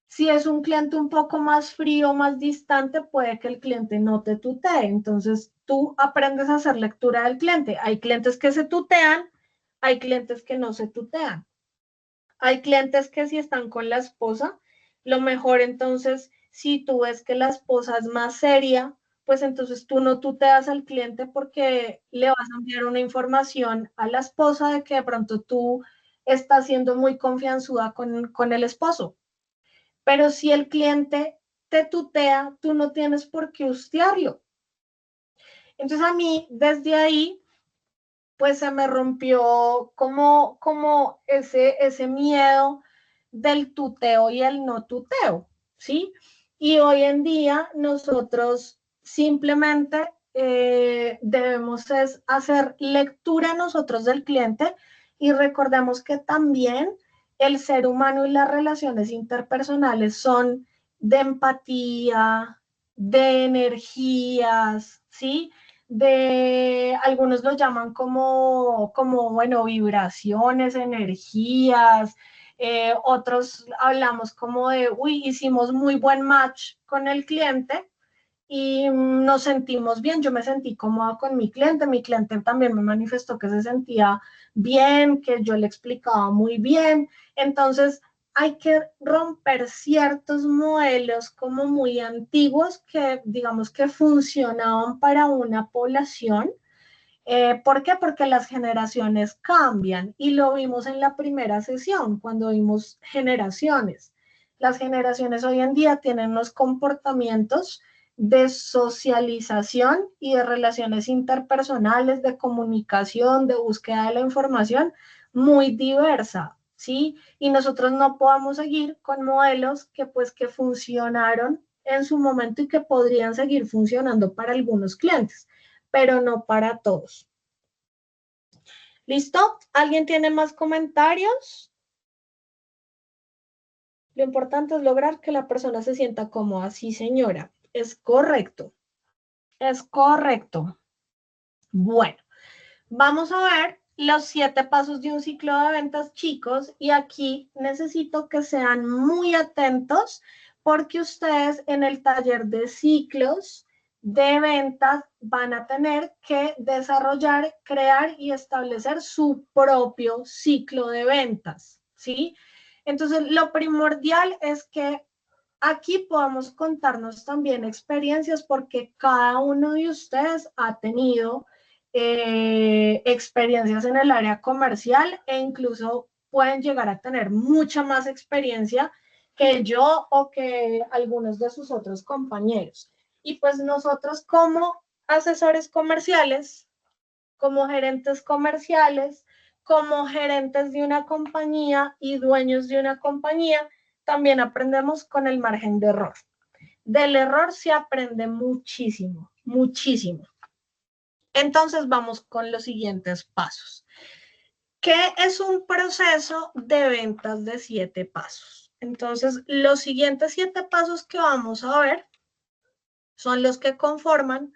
Si es un cliente un poco más frío, más distante, puede que el cliente no te tutee. Entonces, tú aprendes a hacer lectura del cliente. Hay clientes que se tutean, hay clientes que no se tutean. Hay clientes que si están con la esposa, lo mejor entonces, si tú ves que la esposa es más seria, pues entonces tú no tuteas al cliente porque le vas a enviar una información a la esposa de que de pronto tú estás siendo muy confianzuda con el esposo. Pero si el cliente te tutea, tú no tienes por qué ustearlo. Entonces a mí, desde ahí, pues se me rompió como ese miedo del tuteo y el no tuteo, ¿sí? Y hoy en día nosotros simplemente debemos es hacer lectura nosotros del cliente y recordemos que también el ser humano y las relaciones interpersonales son de empatía, de energías, ¿sí? De, algunos lo llaman bueno, vibraciones, energías, otros hablamos como de, uy, hicimos muy buen match con el cliente y nos sentimos bien. Yo me sentí cómoda con mi cliente también me manifestó que se sentía bien, que yo le explicaba muy bien. Entonces, hay que romper ciertos modelos como muy antiguos que digamos que funcionaban para una población. ¿Por qué? Porque las generaciones cambian y lo vimos en la primera sesión cuando vimos generaciones. Las generaciones hoy en día tienen unos comportamientos de socialización y de relaciones interpersonales, de comunicación, de búsqueda de la información muy diversa, ¿sí? Y nosotros no podemos seguir con modelos que funcionaron en su momento y que podrían seguir funcionando para algunos clientes, pero no para todos. ¿Listo? ¿Alguien tiene más comentarios? Lo importante es lograr que la persona se sienta cómoda. Sí, señora. Es correcto. Es correcto. Bueno, vamos a ver los 7 pasos de un ciclo de ventas, chicos, y aquí necesito que sean muy atentos porque ustedes en el taller de ciclos de ventas van a tener que desarrollar, crear y establecer su propio ciclo de ventas, ¿sí? Entonces, lo primordial es que aquí podamos contarnos también experiencias porque cada uno de ustedes ha tenido experiencias en el área comercial e incluso pueden llegar a tener mucha más experiencia que yo o que algunos de sus otros compañeros. Y pues nosotros como asesores comerciales, como gerentes comerciales, como gerentes de una compañía y dueños de una compañía, también aprendemos con el margen de error. Del error se aprende muchísimo, muchísimo. Entonces vamos con los siguientes pasos. ¿Qué es un proceso de ventas de 7 pasos? Entonces, los siguientes 7 pasos que vamos a ver son los que conforman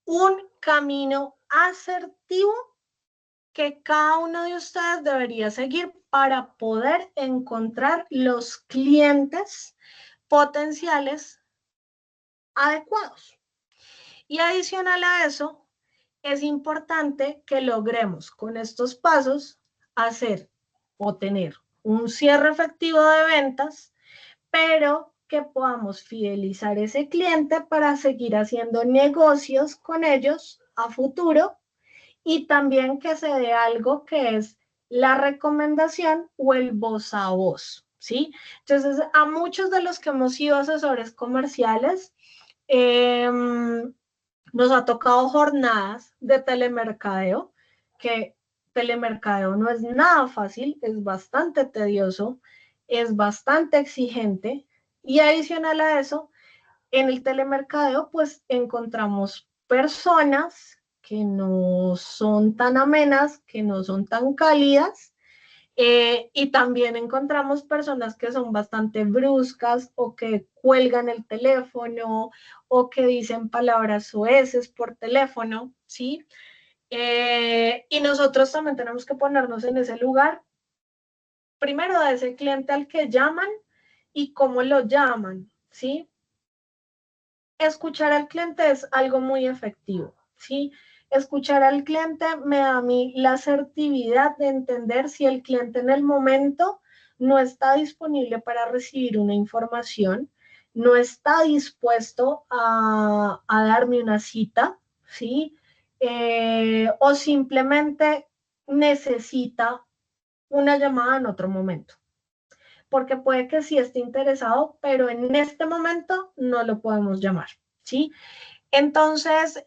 un camino asertivo que cada uno de ustedes debería seguir para poder encontrar los clientes potenciales adecuados. Y adicional a eso, es importante que logremos con estos pasos hacer o tener un cierre efectivo de ventas, pero que podamos fidelizar ese cliente para seguir haciendo negocios con ellos a futuro y también que se dé algo que es la recomendación o el voz a voz, ¿sí? Entonces, a muchos de los que hemos sido asesores comerciales, nos ha tocado jornadas de telemercadeo, que telemercadeo no es nada fácil, es bastante tedioso, es bastante exigente y adicional a eso, en el telemercadeo pues encontramos personas que no son tan amenas, que no son tan cálidas, y también encontramos personas que son bastante bruscas o que cuelgan el teléfono o que dicen palabras soeces por teléfono, ¿sí? Y nosotros también tenemos que ponernos en ese lugar, primero de ese cliente al que llaman y cómo lo llaman, ¿sí? Escuchar al cliente es algo muy efectivo, ¿sí? Escuchar al cliente me da a mí la asertividad de entender si el cliente en el momento no está disponible para recibir una información, no está dispuesto a darme una cita, ¿sí? O simplemente necesita una llamada en otro momento. Porque puede que sí esté interesado, pero en este momento no lo podemos llamar, ¿sí? Entonces,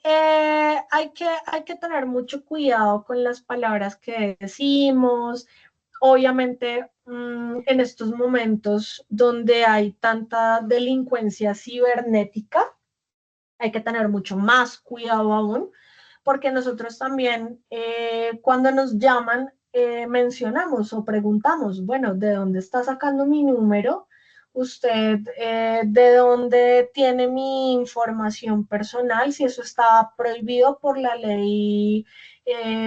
hay que tener mucho cuidado con las palabras que decimos. Obviamente, en estos momentos donde hay tanta delincuencia cibernética, hay que tener mucho más cuidado aún, porque nosotros también, cuando nos llaman, mencionamos o preguntamos, bueno, ¿de dónde está sacando mi número? usted de dónde tiene mi información personal, si eso está prohibido por la ley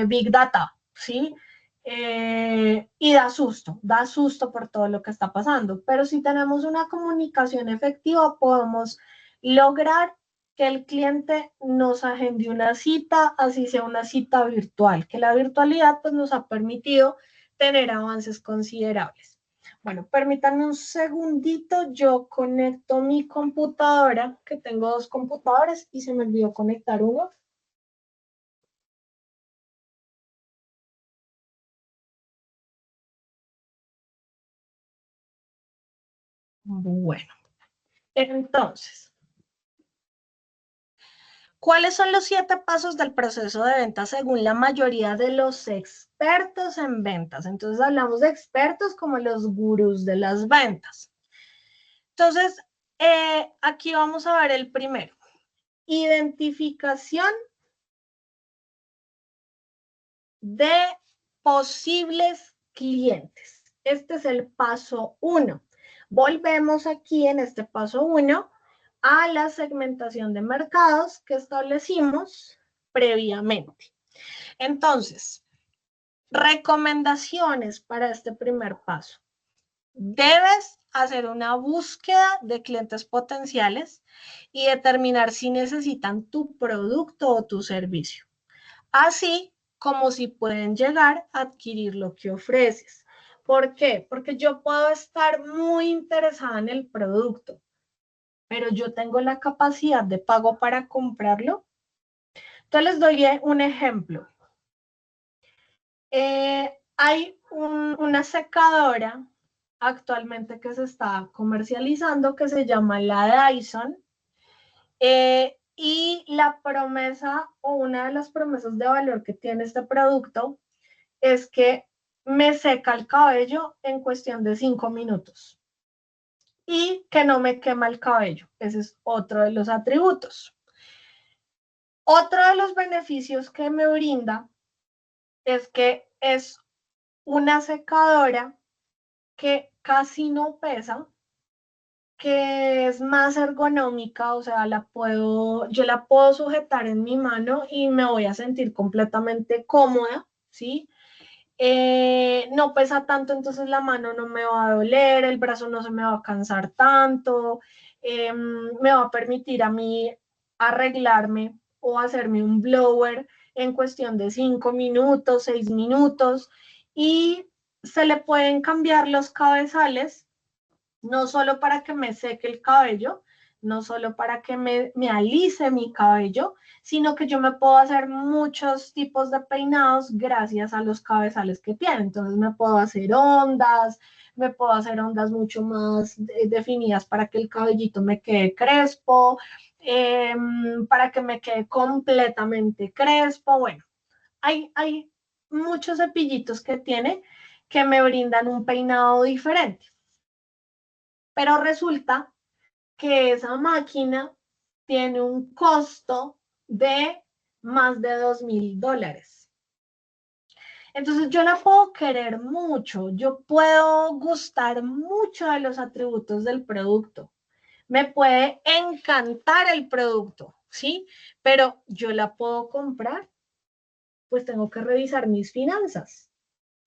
Big Data, ¿sí? Y da susto por todo lo que está pasando, pero si tenemos una comunicación efectiva, podemos lograr que el cliente nos agende una cita, así sea una cita virtual, que la virtualidad pues, nos ha permitido tener avances considerables. Bueno, permítanme un segundito, yo conecto mi computadora, que tengo 2 computadores y se me olvidó conectar uno. Bueno, entonces, ¿cuáles son los 7 pasos del proceso de venta según la mayoría de los expertos en ventas? Entonces hablamos de expertos como los gurús de las ventas. Entonces, aquí vamos a ver el primero. Identificación de posibles clientes. Este es el paso 1. Volvemos aquí en este paso 1 a la segmentación de mercados que establecimos previamente. Entonces, recomendaciones para este primer paso. Debes hacer una búsqueda de clientes potenciales y determinar si necesitan tu producto o tu servicio, así como si pueden llegar a adquirir lo que ofreces. ¿Por qué? Porque yo puedo estar muy interesada en el producto, pero yo tengo la capacidad de pago para comprarlo. Entonces les doy un ejemplo. Hay una secadora actualmente que se está comercializando que se llama la Dyson. Y la promesa o una de las promesas de valor que tiene este producto es que me seca el cabello en cuestión de 5 minutos y que no me quema el cabello. Ese es otro de los atributos. Otro de los beneficios que me brinda es que es una secadora que casi no pesa, que es más ergonómica, o sea, yo la puedo sujetar en mi mano y me voy a sentir completamente cómoda, ¿sí? No pesa tanto, entonces la mano no me va a doler, el brazo no se me va a cansar tanto, me va a permitir a mí arreglarme o hacerme un blower en cuestión de 5 minutos, 6 minutos, y se le pueden cambiar los cabezales, no solo para que me seque el cabello, no solo para que me alice mi cabello, sino que yo me puedo hacer muchos tipos de peinados gracias a los cabezales que tiene. Entonces me puedo hacer ondas mucho más definidas para que el cabellito me quede crespo, para que me quede completamente crespo. Bueno, hay muchos cepillitos que tiene que me brindan un peinado diferente. Pero resulta que esa máquina tiene un costo de más de $2,000. Entonces yo la puedo querer mucho, yo puedo gustar mucho de los atributos del producto, me puede encantar el producto, ¿sí? Pero yo la puedo comprar, pues tengo que revisar mis finanzas.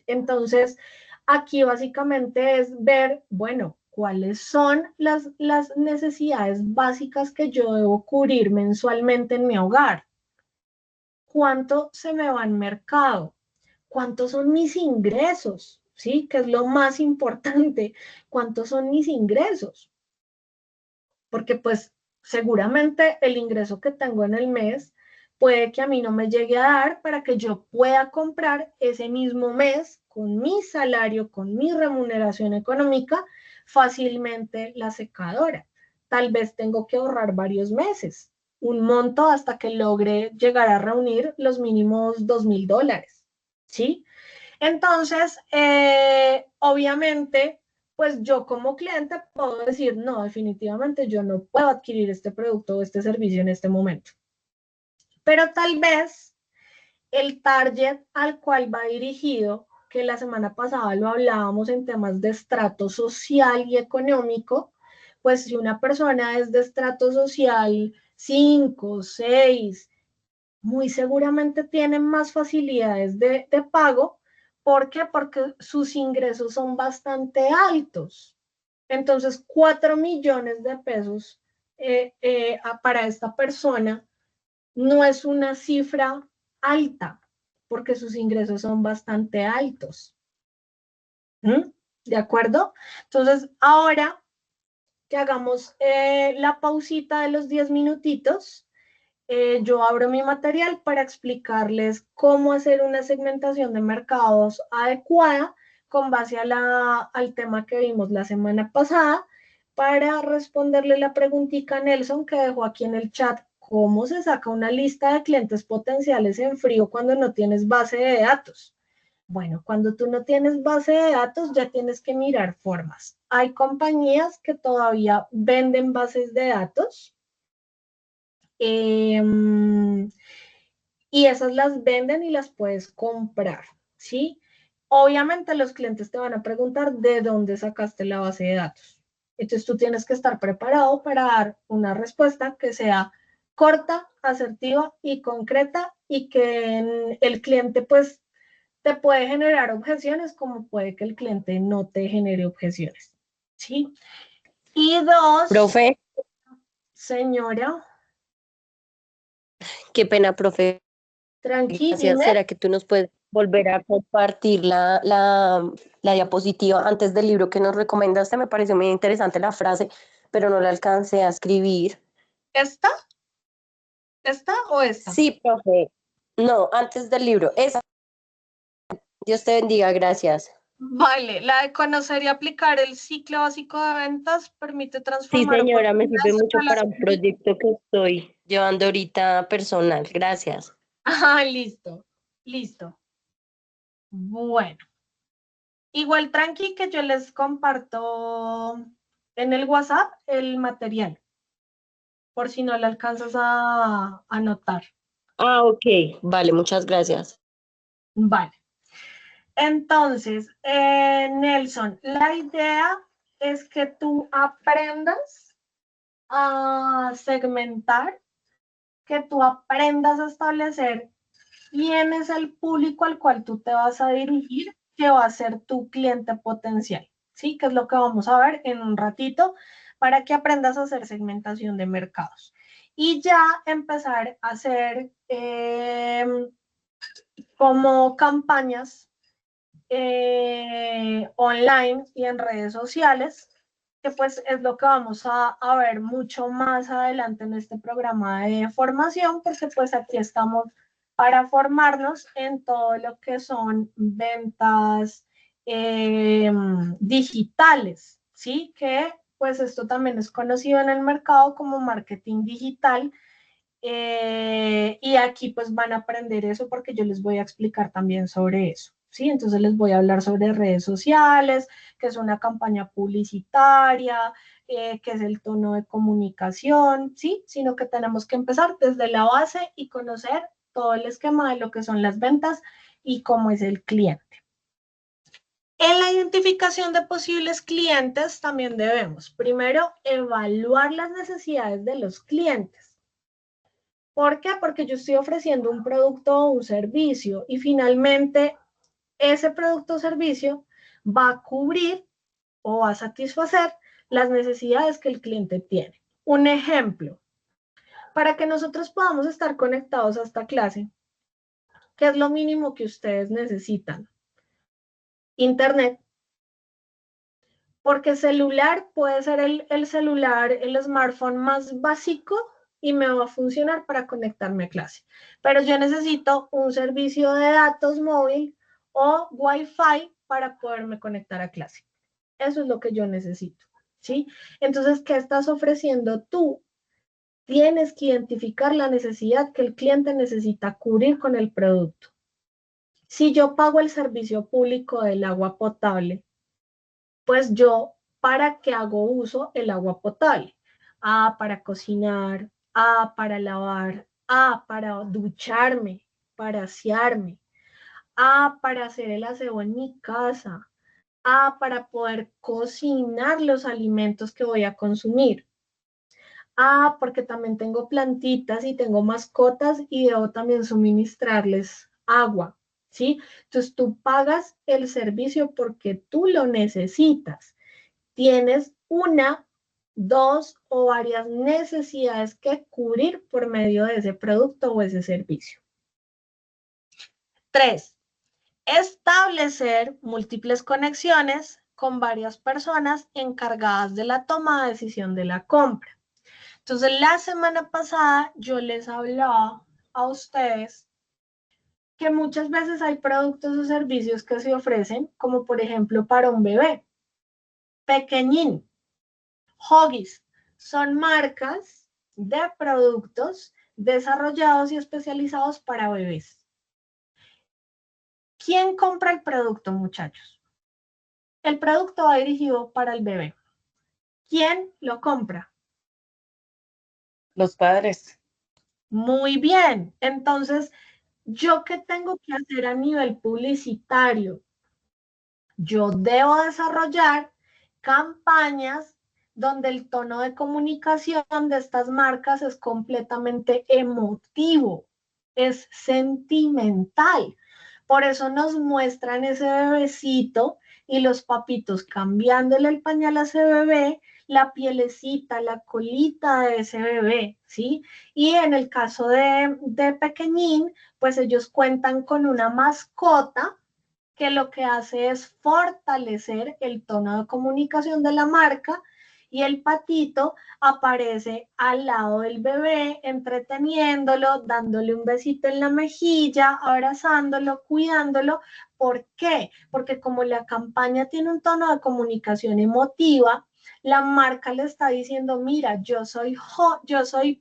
Entonces, aquí básicamente es ver, bueno, cuáles son las necesidades básicas que yo debo cubrir mensualmente en mi hogar. ¿Cuánto se me va en mercado? ¿Cuántos son mis ingresos? ¿Sí? Que es lo más importante. ¿Cuántos son mis ingresos? Porque pues seguramente el ingreso que tengo en el mes puede que a mí no me llegue a dar para que yo pueda comprar ese mismo mes con mi salario, con mi remuneración económica, fácilmente la secadora. Tal vez tengo que ahorrar varios meses, un monto hasta que logre llegar a reunir los mínimos $2,000, ¿sí? Entonces, obviamente, pues yo como cliente puedo decir, no, definitivamente yo no puedo adquirir este producto o este servicio en este momento. Pero tal vez el target al cual va dirigido que la semana pasada lo hablábamos en temas de estrato social y económico, pues si una persona es de estrato social 5, 6, muy seguramente tienen más facilidades de pago. ¿Por qué? Porque sus ingresos son bastante altos. Entonces, 4 millones de pesos para esta persona no es una cifra alta, porque sus ingresos son bastante altos. ¿Mm? ¿De acuerdo? Entonces, ahora que hagamos la pausita de los 10 minutitos, yo abro mi material para explicarles cómo hacer una segmentación de mercados adecuada con base al tema que vimos la semana pasada, para responderle la preguntita a Nelson que dejó aquí en el chat: ¿cómo se saca una lista de clientes potenciales en frío cuando no tienes base de datos? Bueno, cuando tú no tienes base de datos, ya tienes que mirar formas. Hay compañías que todavía venden bases de datos, y esas las venden y las puedes comprar, ¿sí? Obviamente los clientes te van a preguntar de dónde sacaste la base de datos. Entonces tú tienes que estar preparado para dar una respuesta que sea corta, asertiva y concreta, y que el cliente pues te puede generar objeciones, como puede que el cliente no te genere objeciones, ¿sí? Y dos, Profe, señora, qué pena, profe. tranqui, Gracias. dime. ¿Será que tú nos puedes volver a compartir la diapositiva antes del libro que nos recomendaste? Me pareció muy interesante la frase, pero no la alcancé a escribir. ¿Esta? ¿Esta o esta? Sí, profe. No, antes del libro. Esa. Dios te bendiga, gracias. Vale, la de conocer y aplicar el ciclo básico de ventas permite Sí, transformar señora, me sirve oportunidades mucho en para un proyecto que estoy llevando ahorita personal. Gracias. Ah, listo, listo. Bueno, igual tranqui que yo les comparto en el WhatsApp el material, por si no le alcanzas a anotar. Ah, ok. Vale, muchas gracias. Vale. Entonces, Nelson, la idea es que tú aprendas a segmentar, que tú aprendas a establecer quién es el público al cual tú te vas a dirigir, que va a ser tu cliente potencial, ¿sí? Que es lo que vamos a ver en un ratito, para que aprendas a hacer segmentación de mercados. Y ya empezar a hacer como campañas online y en redes sociales, que pues es lo que vamos a ver mucho más adelante en este programa de formación, porque pues aquí estamos para formarnos en todo lo que son ventas digitales, ¿sí? Que pues esto también es conocido en el mercado como marketing digital. Y aquí pues van a aprender eso, porque yo les voy a explicar también sobre eso, ¿sí? Entonces les voy a hablar sobre redes sociales, que es una campaña publicitaria, que es el tono de comunicación, ¿sí? Sino que tenemos que empezar desde la base y conocer todo el esquema de lo que son las ventas y cómo es el cliente. En la identificación de posibles clientes también debemos, primero, evaluar las necesidades de los clientes. ¿Por qué? Porque yo estoy ofreciendo un producto o un servicio, y finalmente ese producto o servicio va a cubrir o va a satisfacer las necesidades que el cliente tiene. Un ejemplo, para que nosotros podamos estar conectados a esta clase, ¿qué es lo mínimo que ustedes necesitan? Internet. Porque celular puede ser el celular, el smartphone más básico, y me va a funcionar para conectarme a clase. Pero yo necesito un servicio de datos móvil o Wi-Fi para poderme conectar a clase. Eso es lo que yo necesito, ¿sí? Entonces, ¿qué estás ofreciendo tú? Tienes que identificar la necesidad que el cliente necesita cubrir con el producto. Si yo pago el servicio público del agua potable, pues yo, ¿para qué hago uso el agua potable? A, para cocinar; A, para lavar; A, para ducharme, para asearme; para hacer el aseo en mi casa. Para poder cocinar los alimentos que voy a consumir. Porque también tengo plantitas y tengo mascotas y debo también suministrarles agua, ¿sí? Entonces tú pagas el servicio porque tú lo necesitas. Tienes una, dos o varias necesidades que cubrir por medio de ese producto o ese servicio. 3. Establecer múltiples conexiones con varias personas encargadas de la toma de decisión de la compra. Entonces, la semana pasada yo les hablaba a ustedes que muchas veces hay productos o servicios que se ofrecen, como por ejemplo para un bebé. Pequeñín, Huggies, son marcas de productos desarrollados y especializados para bebés. ¿Quién compra el producto, muchachos? El producto va dirigido para el bebé. ¿Quién lo compra? Los padres. Muy bien. Entonces, ¿yo qué tengo que hacer a nivel publicitario? Yo debo desarrollar campañas donde el tono de comunicación de estas marcas es completamente emotivo, es sentimental. Por eso nos muestran ese bebecito y los papitos cambiándole el pañal a ese bebé, la pielecita, la colita de ese bebé, ¿sí? Y en el caso de Pequeñín, pues ellos cuentan con una mascota que lo que hace es fortalecer el tono de comunicación de la marca y el patito aparece al lado del bebé, entreteniéndolo, dándole un besito en la mejilla, abrazándolo, cuidándolo. ¿Por qué? Porque como la campaña tiene un tono de comunicación emotiva, la marca le está diciendo, mira, yo soy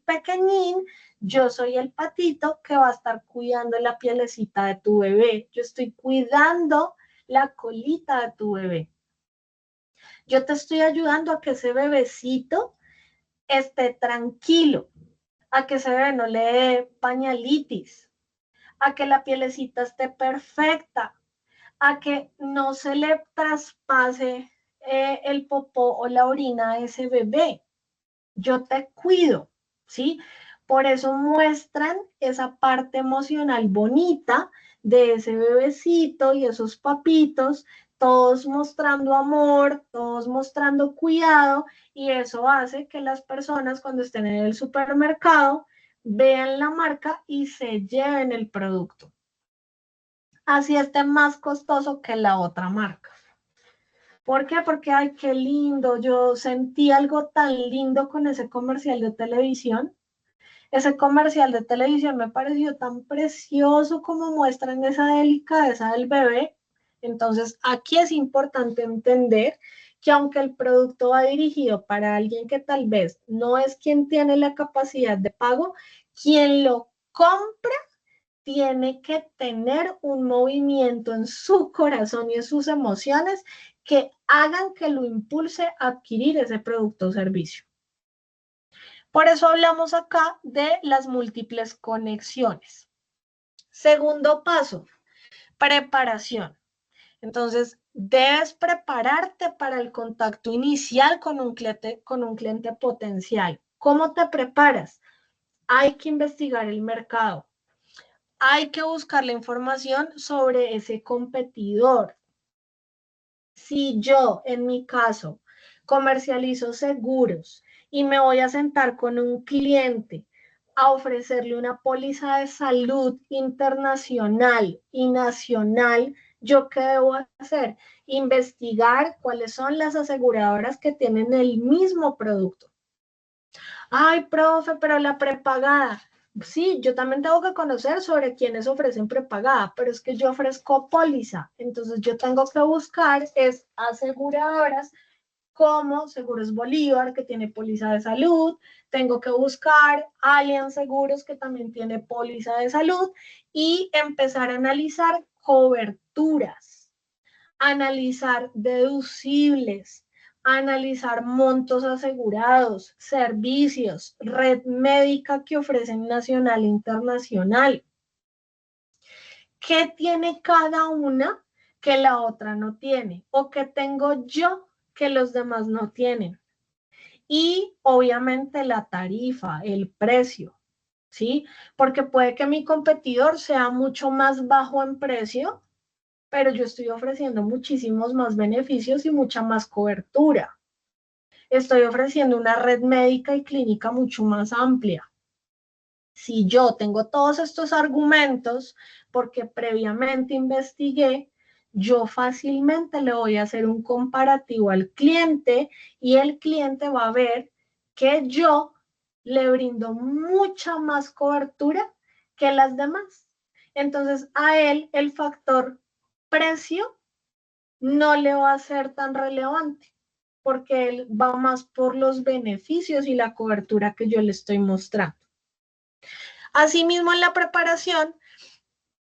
Pequeñín, yo soy el patito que va a estar cuidando la pielecita de tu bebé. Yo estoy cuidando la colita de tu bebé. Yo te estoy ayudando a que ese bebecito esté tranquilo, a que ese bebé no le dé pañalitis, a que la pielecita esté perfecta, a que no se le traspase el popó o la orina a ese bebé. Yo te cuido, ¿sí? Por eso muestran esa parte emocional bonita de ese bebecito y esos papitos, todos mostrando amor, todos mostrando cuidado, y eso hace que las personas cuando estén en el supermercado vean la marca y se lleven el producto. Así esté más costoso que la otra marca. ¿Por qué? Porque, ay, qué lindo, yo sentí algo tan lindo con ese comercial de televisión. Ese comercial de televisión me pareció tan precioso como muestran esa delicadeza del bebé. Entonces, aquí es importante entender que aunque el producto va dirigido para alguien que tal vez no es quien tiene la capacidad de pago, quien lo compra tiene que tener un movimiento en su corazón y en sus emociones que hagan que lo impulse a adquirir ese producto o servicio. Por eso hablamos acá de las múltiples conexiones. Segundo paso, preparación. Entonces, debes prepararte para el contacto inicial con un cliente potencial. ¿Cómo te preparas? Hay que investigar el mercado. Hay que buscar la información sobre ese competidor. Si yo, en mi caso, comercializo seguros y me voy a sentar con un cliente a ofrecerle una póliza de salud internacional y nacional, ¿yo qué debo hacer? Investigar cuáles son las aseguradoras que tienen el mismo producto. Ay, profe, pero la prepagada. Sí, yo también tengo que conocer sobre quiénes ofrecen prepagada, pero es que yo ofrezco póliza. Entonces yo tengo que buscar es aseguradoras como Seguros Bolívar, que tiene póliza de salud. Tengo que buscar Allianz Seguros, que también tiene póliza de salud, y empezar a analizar coberturas, analizar deducibles, analizar montos asegurados, servicios, red médica que ofrecen nacional e internacional. ¿qué tiene cada una que la otra no tiene? ¿O qué tengo yo que los demás no tienen? Y obviamente la tarifa, el precio, ¿sí? Porque puede que mi competidor sea mucho más bajo en precio, pero yo estoy ofreciendo muchísimos más beneficios y mucha más cobertura. Estoy ofreciendo una red médica y clínica mucho más amplia. Si yo tengo todos estos argumentos, porque previamente investigué, yo fácilmente le voy a hacer un comparativo al cliente y el cliente va a ver que yo le brindo mucha más cobertura que las demás. Entonces, a él el factor precio no le va a ser tan relevante, porque él va más por los beneficios y la cobertura que yo le estoy mostrando. Asimismo, en la preparación,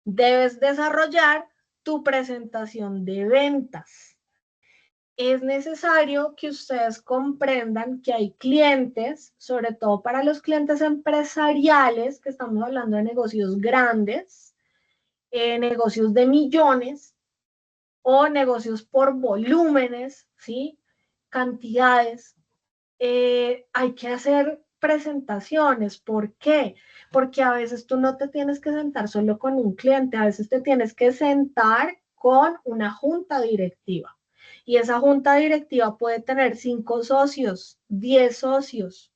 debes desarrollar tu presentación de ventas. Es necesario que ustedes comprendan que hay clientes, sobre todo para los clientes empresariales, que estamos hablando de negocios grandes, negocios de millones o negocios por volúmenes, ¿sí? Cantidades. Hay que hacer presentaciones. ¿Por qué? Porque a veces tú no te tienes que sentar solo con un cliente, a veces te tienes que sentar con una junta directiva. Y esa junta directiva puede tener 5 socios, 10 socios.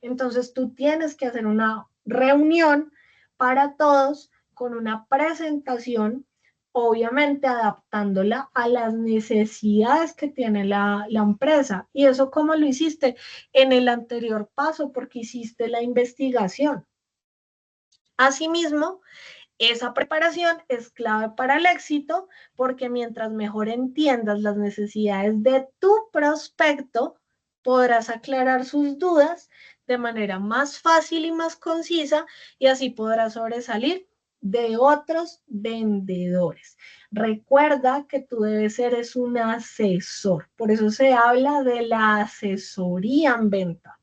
Entonces tú tienes que hacer una reunión para todos con una presentación, obviamente adaptándola a las necesidades que tiene la empresa. ¿Y eso cómo lo hiciste? En el anterior paso, porque hiciste la investigación. Asimismo, esa preparación es clave para el éxito, porque mientras mejor entiendas las necesidades de tu prospecto, podrás aclarar sus dudas de manera más fácil y más concisa, y así podrás sobresalir de otros vendedores. Recuerda que tú debes ser un asesor, por eso se habla de la asesoría en venta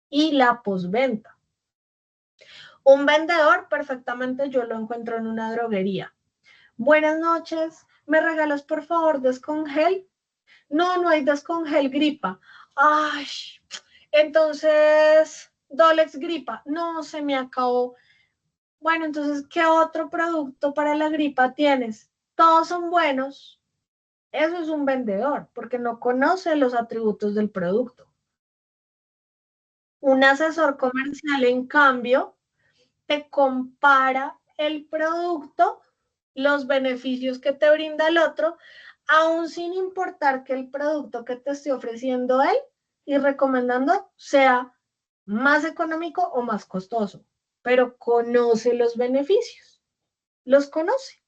y la postventa. Un vendedor, perfectamente yo lo encuentro en una droguería. Buenas noches, ¿me regalas por favor Descongel? No, no hay Descongel gripa. Ay, entonces, Dolex gripa. No, se me acabó. Bueno, entonces, ¿qué otro producto para la gripa tienes? Todos son buenos. Eso es un vendedor, porque no conoce los atributos del producto. Un asesor comercial, en cambio, te compara el producto, los beneficios que te brinda el otro, aún sin importar que el producto que te esté ofreciendo él y recomendando sea más económico o más costoso, pero conoce los beneficios, los conoce.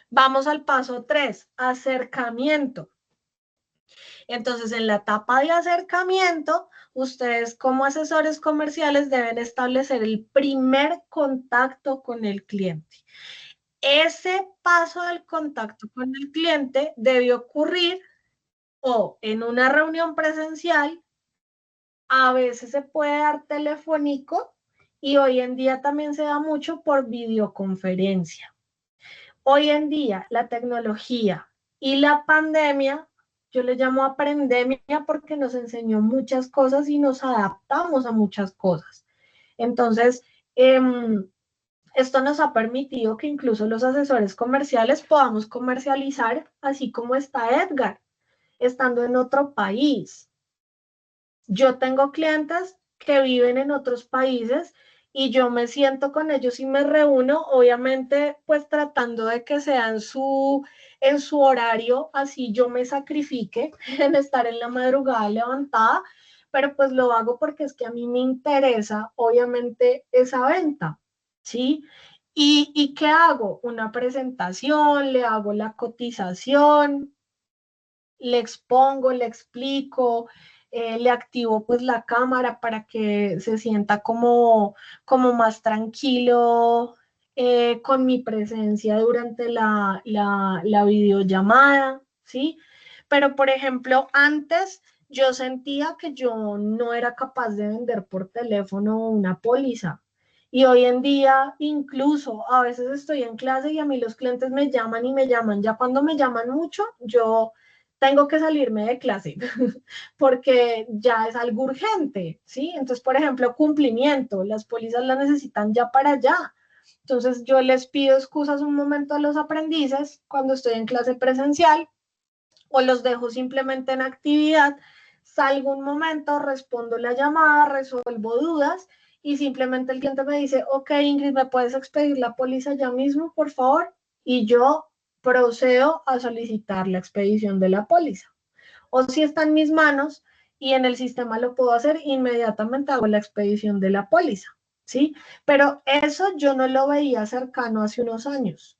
Vamos al paso 3, acercamiento. Entonces, en la etapa de acercamiento, ustedes como asesores comerciales deben establecer el primer contacto con el cliente. Ese paso del contacto con el cliente debe ocurrir o en una reunión presencial, a veces se puede dar telefónico y hoy en día también se da mucho por videoconferencia. Hoy en día la tecnología y la pandemia, yo le llamo aprendemia porque nos enseñó muchas cosas y nos adaptamos a muchas cosas. Entonces, esto nos ha permitido que incluso los asesores comerciales podamos comercializar así como está Edgar, estando en otro país. Yo tengo clientes que viven en otros países y yo me siento con ellos y me reúno, obviamente, pues tratando de que sea en su horario, así yo me sacrifique en estar en la madrugada levantada, pero pues lo hago porque es que a mí me interesa, obviamente, esa venta, ¿sí? ¿Y qué hago? Una presentación, le hago la cotización, le expongo, le explico, le activo pues la cámara para que se sienta como más tranquilo con mi presencia durante la videollamada, ¿sí? Pero por ejemplo, antes yo sentía que yo no era capaz de vender por teléfono una póliza Y hoy en día, incluso a veces estoy en clase y a mí los clientes me llaman y me llaman. Ya cuando me llaman mucho, yo tengo que salirme de clase porque ya es algo urgente, ¿sí? Entonces, por ejemplo, cumplimiento, las pólizas las necesitan ya para allá. Entonces, yo les pido excusas un momento a los aprendices cuando estoy en clase presencial o los dejo simplemente en actividad, salgo un momento, respondo la llamada, resuelvo dudas y simplemente el cliente me dice, ok, Ingrid, ¿me puedes expedir la póliza ya mismo, por favor? Y yo procedo a solicitar la expedición de la póliza. O si está en mis manos y en el sistema lo puedo hacer, inmediatamente hago la expedición de la póliza, ¿sí? Pero eso yo no lo veía cercano hace unos años.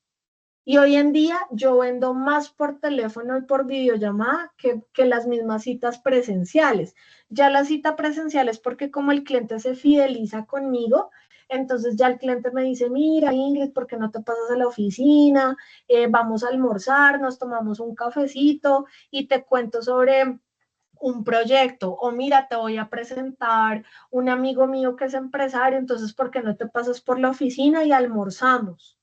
Y hoy en día yo vendo más por teléfono y por videollamada que las mismas citas presenciales. Ya la cita presencial es porque como el cliente se fideliza conmigo, entonces ya el cliente me dice, mira Ingrid, ¿por qué no te pasas a la oficina? Vamos a almorzar, nos tomamos un cafecito y te cuento sobre un proyecto, o mira, te voy a presentar un amigo mío que es empresario, entonces ¿por qué no te pasas por la oficina y almorzamos?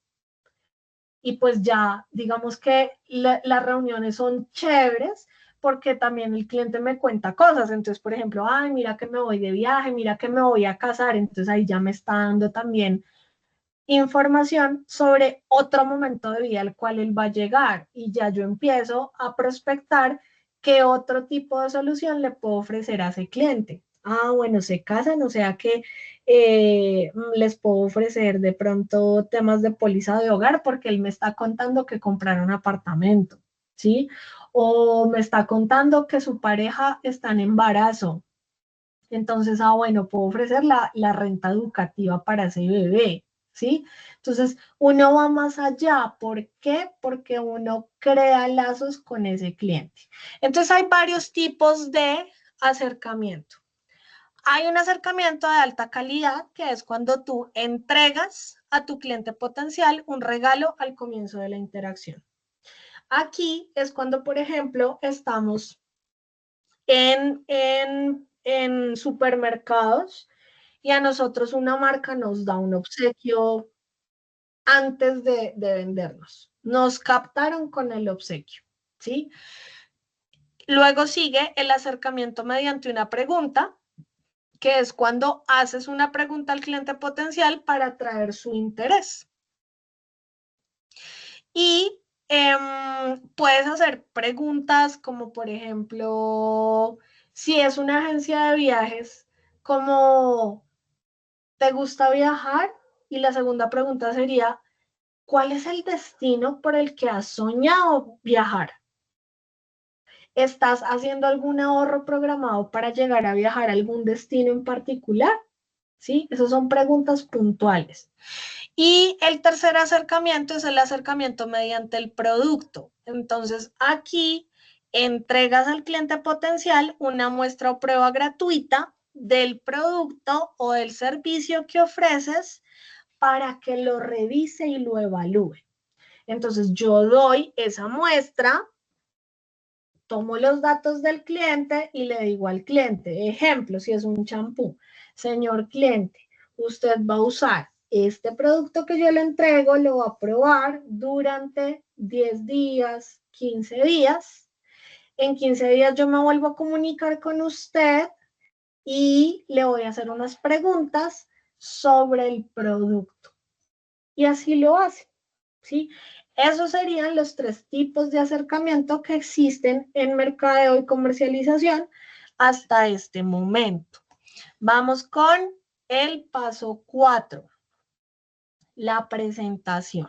Y pues ya, digamos que las reuniones son chéveres porque también el cliente me cuenta cosas. Entonces, por ejemplo, ay, mira que me voy de viaje, mira que me voy a casar. Entonces ahí ya me está dando también información sobre otro momento de vida al cual él va a llegar. Y ya yo empiezo a prospectar qué otro tipo de solución le puedo ofrecer a ese cliente. Ah, bueno, se casan, o sea que les puedo ofrecer de pronto temas de póliza de hogar porque él me está contando que compraron apartamento, ¿sí? O me está contando que su pareja está en embarazo. Entonces, ah, bueno, puedo ofrecer la renta educativa para ese bebé, ¿sí? Entonces, uno va más allá. ¿Por qué? Porque uno crea lazos con ese cliente. Entonces, hay varios tipos de acercamiento. Hay un acercamiento de alta calidad, que es cuando tú entregas a tu cliente potencial un regalo al comienzo de la interacción. Aquí es cuando, por ejemplo, estamos en supermercados y a nosotros una marca nos da un obsequio antes de vendernos. Nos captaron con el obsequio, ¿sí? Luego sigue el acercamiento mediante una pregunta, que es cuando haces una pregunta al cliente potencial para atraer su interés. Y puedes hacer preguntas como, por ejemplo, si es una agencia de viajes, como ¿te gusta viajar? Y la segunda pregunta sería, ¿cuál es el destino por el que has soñado viajar? ¿Estás haciendo algún ahorro programado para llegar a viajar a algún destino en particular? ¿Sí? Esas son preguntas puntuales. Y el tercer acercamiento es el acercamiento mediante el producto. Entonces, aquí entregas al cliente potencial una muestra o prueba gratuita del producto o del servicio que ofreces para que lo revise y lo evalúe. Entonces, yo doy esa muestra, tomo los datos del cliente y le digo al cliente, ejemplo, si es un champú, señor cliente, usted va a usar este producto que yo le entrego, lo va a probar durante 10 días, 15 días. En 15 días yo me vuelvo a comunicar con usted y le voy a hacer unas preguntas sobre el producto. Y así lo hace, ¿sí? Esos serían los 3 tipos de acercamiento que existen en mercadeo y comercialización hasta este momento. Vamos con el paso 4, la presentación.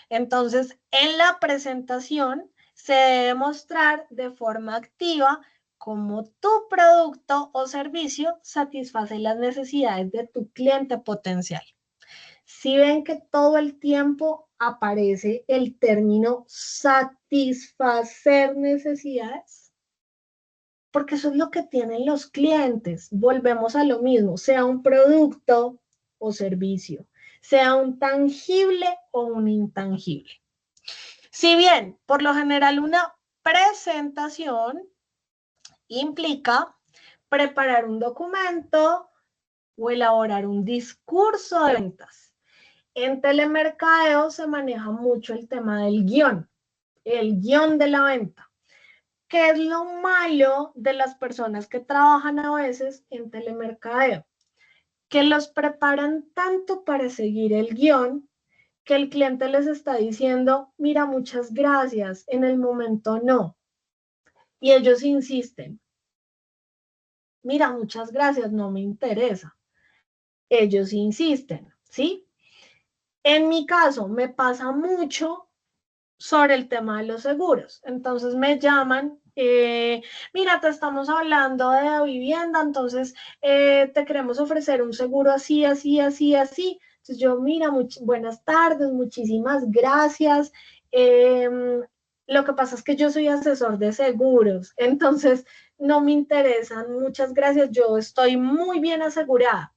Entonces, en la presentación se debe mostrar de forma activa cómo tu producto o servicio satisface las necesidades de tu cliente potencial. Si ven que todo el tiempo aparece el término satisfacer necesidades, porque eso es lo que tienen los clientes. Volvemos a lo mismo, sea un producto o servicio, sea un tangible o un intangible. Si bien, por lo general, una presentación implica preparar un documento, o elaborar un discurso de ventas. En telemercadeo se maneja mucho el tema del guión, el guión de la venta. ¿Qué es lo malo de las personas que trabajan a veces en telemercadeo? Que los preparan tanto para seguir el guión que el cliente les está diciendo, mira, muchas gracias, en el momento no. Y ellos insisten, mira, muchas gracias, no me interesa. Ellos insisten, ¿sí? En mi caso, me pasa mucho sobre el tema de los seguros. Entonces me llaman, mira, te estamos hablando de vivienda, entonces te queremos ofrecer un seguro así, así, así, así. Entonces yo, mira, buenas tardes, muchísimas gracias. Lo que pasa es que yo soy asesor de seguros, entonces no me interesan, muchas gracias, yo estoy muy bien asegurada.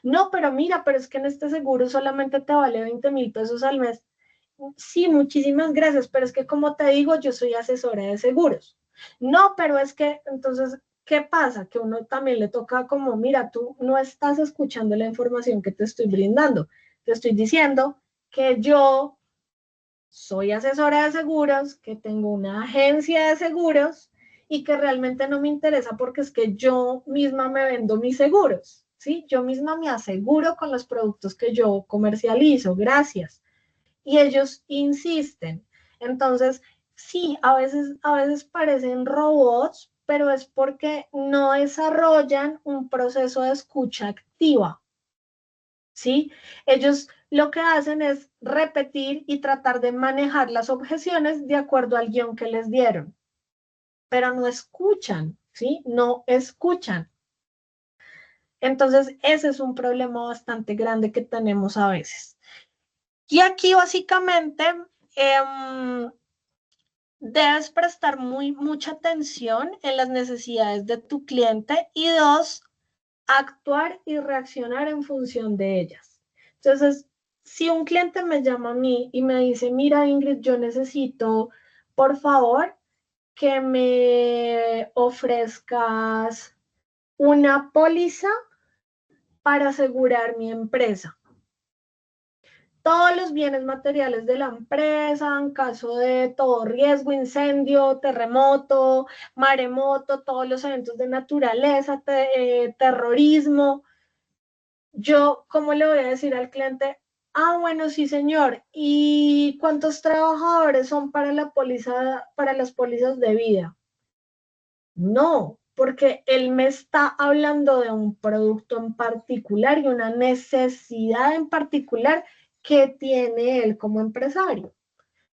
No, pero mira, pero es que en este seguro solamente te vale 20,000 pesos al mes. Sí, muchísimas gracias, pero es que como te digo, yo soy asesora de seguros. No, pero es que, entonces, ¿qué pasa? Que uno también le toca como, mira, tú no estás escuchando la información que te estoy brindando. Te estoy diciendo que yo soy asesora de seguros, que tengo una agencia de seguros y que realmente no me interesa porque es que yo misma me vendo mis seguros, ¿sí? Yo misma me aseguro con los productos que yo comercializo, gracias. Y ellos insisten. Entonces, sí, a veces parecen robots, pero es porque no desarrollan un proceso de escucha activa, ¿sí? Ellos lo que hacen es repetir y tratar de manejar las objeciones de acuerdo al guión que les dieron, pero no escuchan, ¿sí? No escuchan. Entonces, ese es un problema bastante grande que tenemos a veces. Y aquí básicamente debes prestar mucha atención en las necesidades de tu cliente y dos, actuar y reaccionar en función de ellas. Entonces, si un cliente me llama a mí y me dice, mira Ingrid, yo necesito, por favor, que me ofrezcas una póliza para asegurar mi empresa. Todos los bienes materiales de la empresa, en caso de todo riesgo, incendio, terremoto, maremoto, todos los eventos de naturaleza, terrorismo. Yo, ¿cómo le voy a decir al cliente? Ah, bueno, sí, señor. ¿Y cuántos trabajadores son para la póliza, para las pólizas de vida? No, porque él me está hablando de un producto en particular y una necesidad en particular que tiene él como empresario.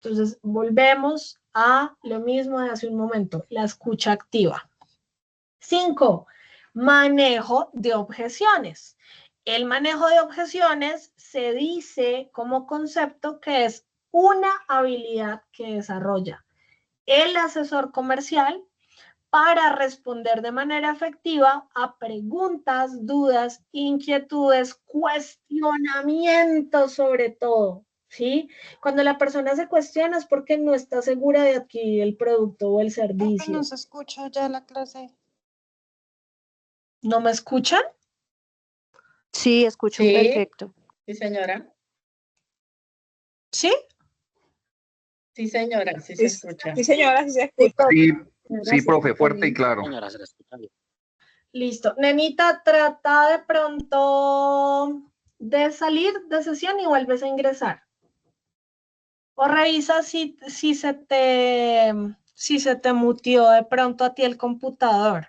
Entonces, volvemos a lo mismo de hace un momento, la escucha activa. 5, manejo de objeciones. El manejo de objeciones se dice como concepto que es una habilidad que desarrolla el asesor comercial para responder de manera efectiva a preguntas, dudas, inquietudes, cuestionamientos sobre todo, ¿sí? Cuando la persona se cuestiona es porque no está segura de adquirir el producto o el servicio. No se escucha ya la clase. ¿No me escuchan? Sí, escucho Sí. perfecto. Sí, señora. ¿Sí? Sí, señora, sí se escucha. Sí, señora, sí se escucha. Sí, sí, profe, fuerte y claro. Señora, se la escucha bien. Listo. Nenita, trata de pronto de salir de sesión y vuelves a ingresar. O revisa si se te muteó de pronto a ti el computador.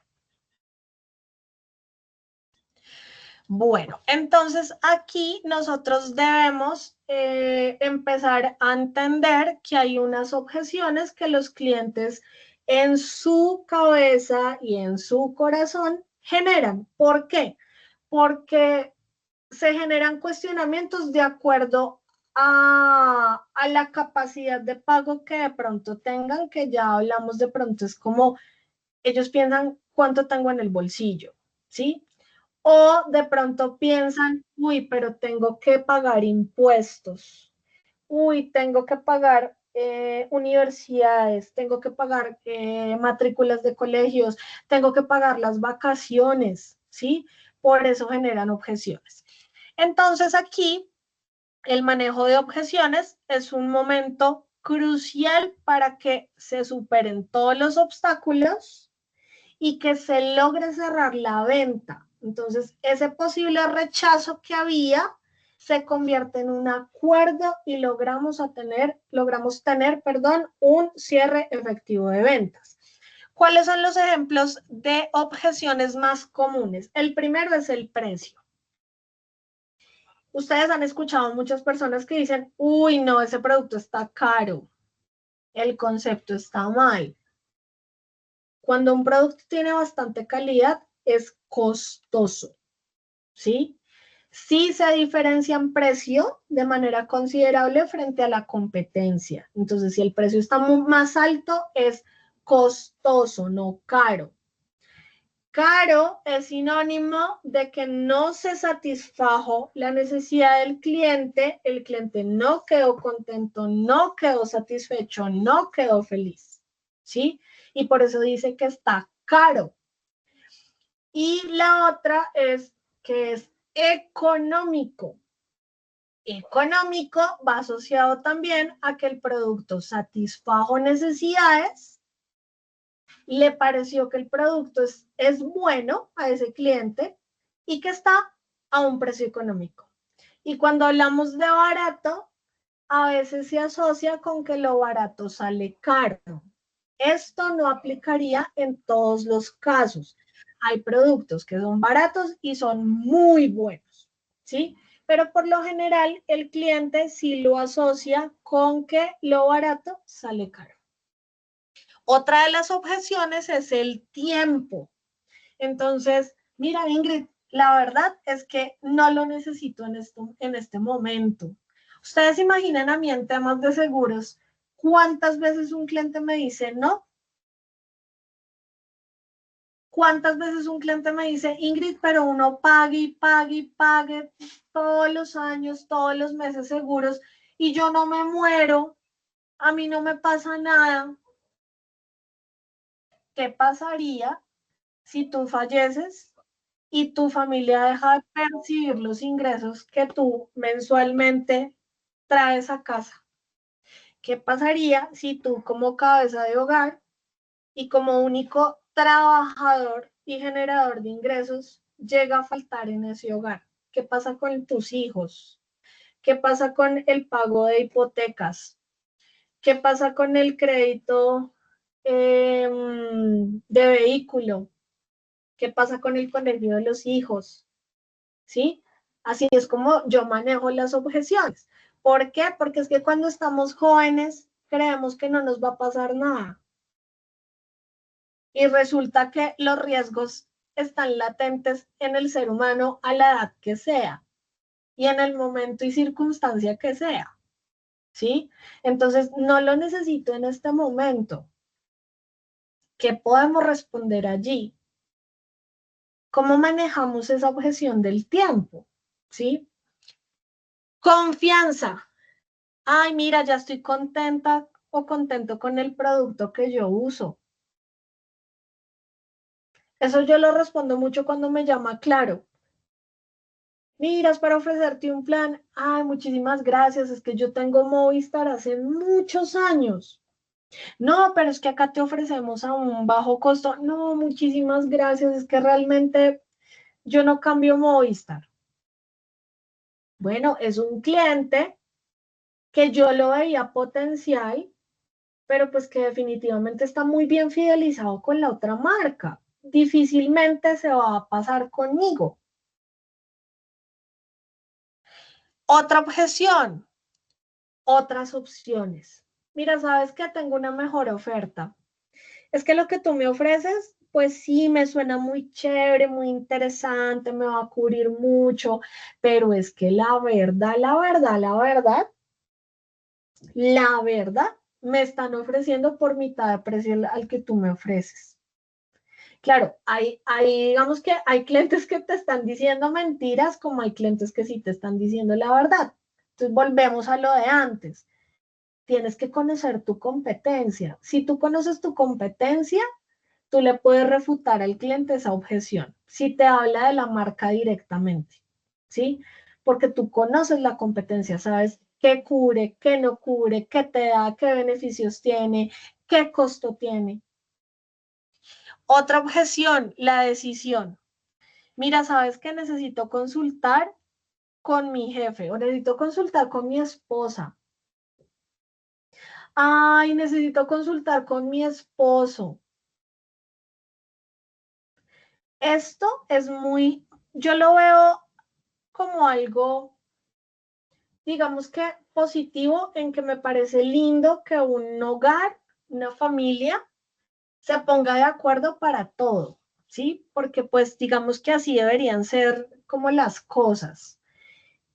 Bueno, entonces aquí nosotros debemos empezar a entender que hay unas objeciones que los clientes en su cabeza y en su corazón generan. ¿Por qué? Porque se generan cuestionamientos de acuerdo a la capacidad de pago que de pronto tengan, que ya hablamos de pronto, es como ellos piensan cuánto tengo en el bolsillo, ¿sí? O de pronto piensan, uy, pero tengo que pagar impuestos, uy, tengo que pagar universidades, tengo que pagar matrículas de colegios, tengo que pagar las vacaciones, ¿sí? por eso generan objeciones. Entonces aquí el manejo de objeciones es un momento crucial para que se superen todos los obstáculos y que se logre cerrar la venta. Entonces, ese posible rechazo que había se convierte en un acuerdo y logramos tener, un cierre efectivo de ventas. ¿Cuáles son los ejemplos de objeciones más comunes? El primero es el precio. Ustedes han escuchado muchas personas que dicen, uy, no, ese producto está caro, el concepto está mal. Cuando un producto tiene bastante calidad, es costoso, ¿sí? Sí se diferencia en precio de manera considerable frente a la competencia. Entonces, si el precio está más alto, es costoso, no caro. Caro es sinónimo de que no se satisfajo la necesidad del cliente, el cliente no quedó contento, no quedó satisfecho, no quedó feliz, ¿sí? Y por eso dice que está caro. Y la otra es que es económico. Económico va asociado también a que el producto satisfajo necesidades, le pareció que el producto es bueno a ese cliente y que está a un precio económico. Y cuando hablamos de barato, a veces se asocia con que lo barato sale caro. Esto no aplicaría en todos los casos. Hay productos que son baratos y son muy buenos, ¿sí? Pero por lo general el cliente sí lo asocia con que lo barato sale caro. Otra de las objeciones es el tiempo. Entonces, mira, Ingrid, la verdad es que no lo necesito en este momento. Ustedes imaginan a mí en temas de seguros, ¿cuántas veces un cliente me dice no? ¿Cuántas veces un cliente me dice, Ingrid, pero uno pague y pague y pague todos los años, todos los meses seguros y yo no me muero, a mí no me pasa nada? ¿Qué pasaría si tú falleces y tu familia deja de percibir los ingresos que tú mensualmente traes a casa? ¿Qué pasaría si tú como cabeza de hogar y como único trabajador y generador de ingresos llega a faltar en ese hogar? ¿Qué pasa con tus hijos? ¿Qué pasa con el pago de hipotecas? ¿Qué pasa con el crédito de vehículo? ¿Qué pasa con el colegio de los hijos? ¿Sí? Así es como yo manejo las objeciones. ¿Por qué? Porque es que cuando estamos jóvenes creemos que no nos va a pasar nada. Y resulta que los riesgos están latentes en el ser humano a la edad que sea y en el momento y circunstancia que sea. ¿Sí? Entonces, no lo necesito en este momento. ¿Qué podemos responder allí? ¿Cómo manejamos esa objeción del tiempo? ¿Sí? Confianza. Ay, mira, ya estoy contenta o contento con el producto que yo uso. Eso yo lo respondo mucho cuando me llama Claro. Mira, es para ofrecerte un plan. Ay, muchísimas gracias. Es que yo tengo Movistar hace muchos años. No, pero es que acá te ofrecemos a un bajo costo. No, muchísimas gracias. Es que realmente yo no cambio Movistar. Bueno, es un cliente que yo lo veía potencial, pero pues que definitivamente está muy bien fidelizado con la otra marca. Difícilmente se va a pasar conmigo. Otra objeción, otras opciones. Mira, ¿sabes qué? Tengo una mejor oferta. Es que lo que tú me ofreces, pues sí, me suena muy chévere, muy interesante, me va a cubrir mucho, pero es que la verdad, me están ofreciendo por mitad de precio al que tú me ofreces. Claro, digamos que hay clientes que te están diciendo mentiras, como hay clientes que sí te están diciendo la verdad. Entonces volvemos a lo de antes. Tienes que conocer tu competencia. Si tú conoces tu competencia, tú le puedes refutar al cliente esa objeción si te habla de la marca directamente, ¿sí? Porque tú conoces la competencia, sabes qué cubre, qué no cubre, qué te da, qué beneficios tiene, qué costo tiene. Otra objeción, la decisión. Mira, ¿sabes qué? Necesito consultar con mi jefe o necesito consultar con mi esposa. Ay, necesito consultar con mi esposo. Esto es muy, yo lo veo como algo, digamos que positivo, en que me parece lindo que un hogar, una familia, se ponga de acuerdo para todo, ¿sí? Porque pues digamos que así deberían ser como las cosas.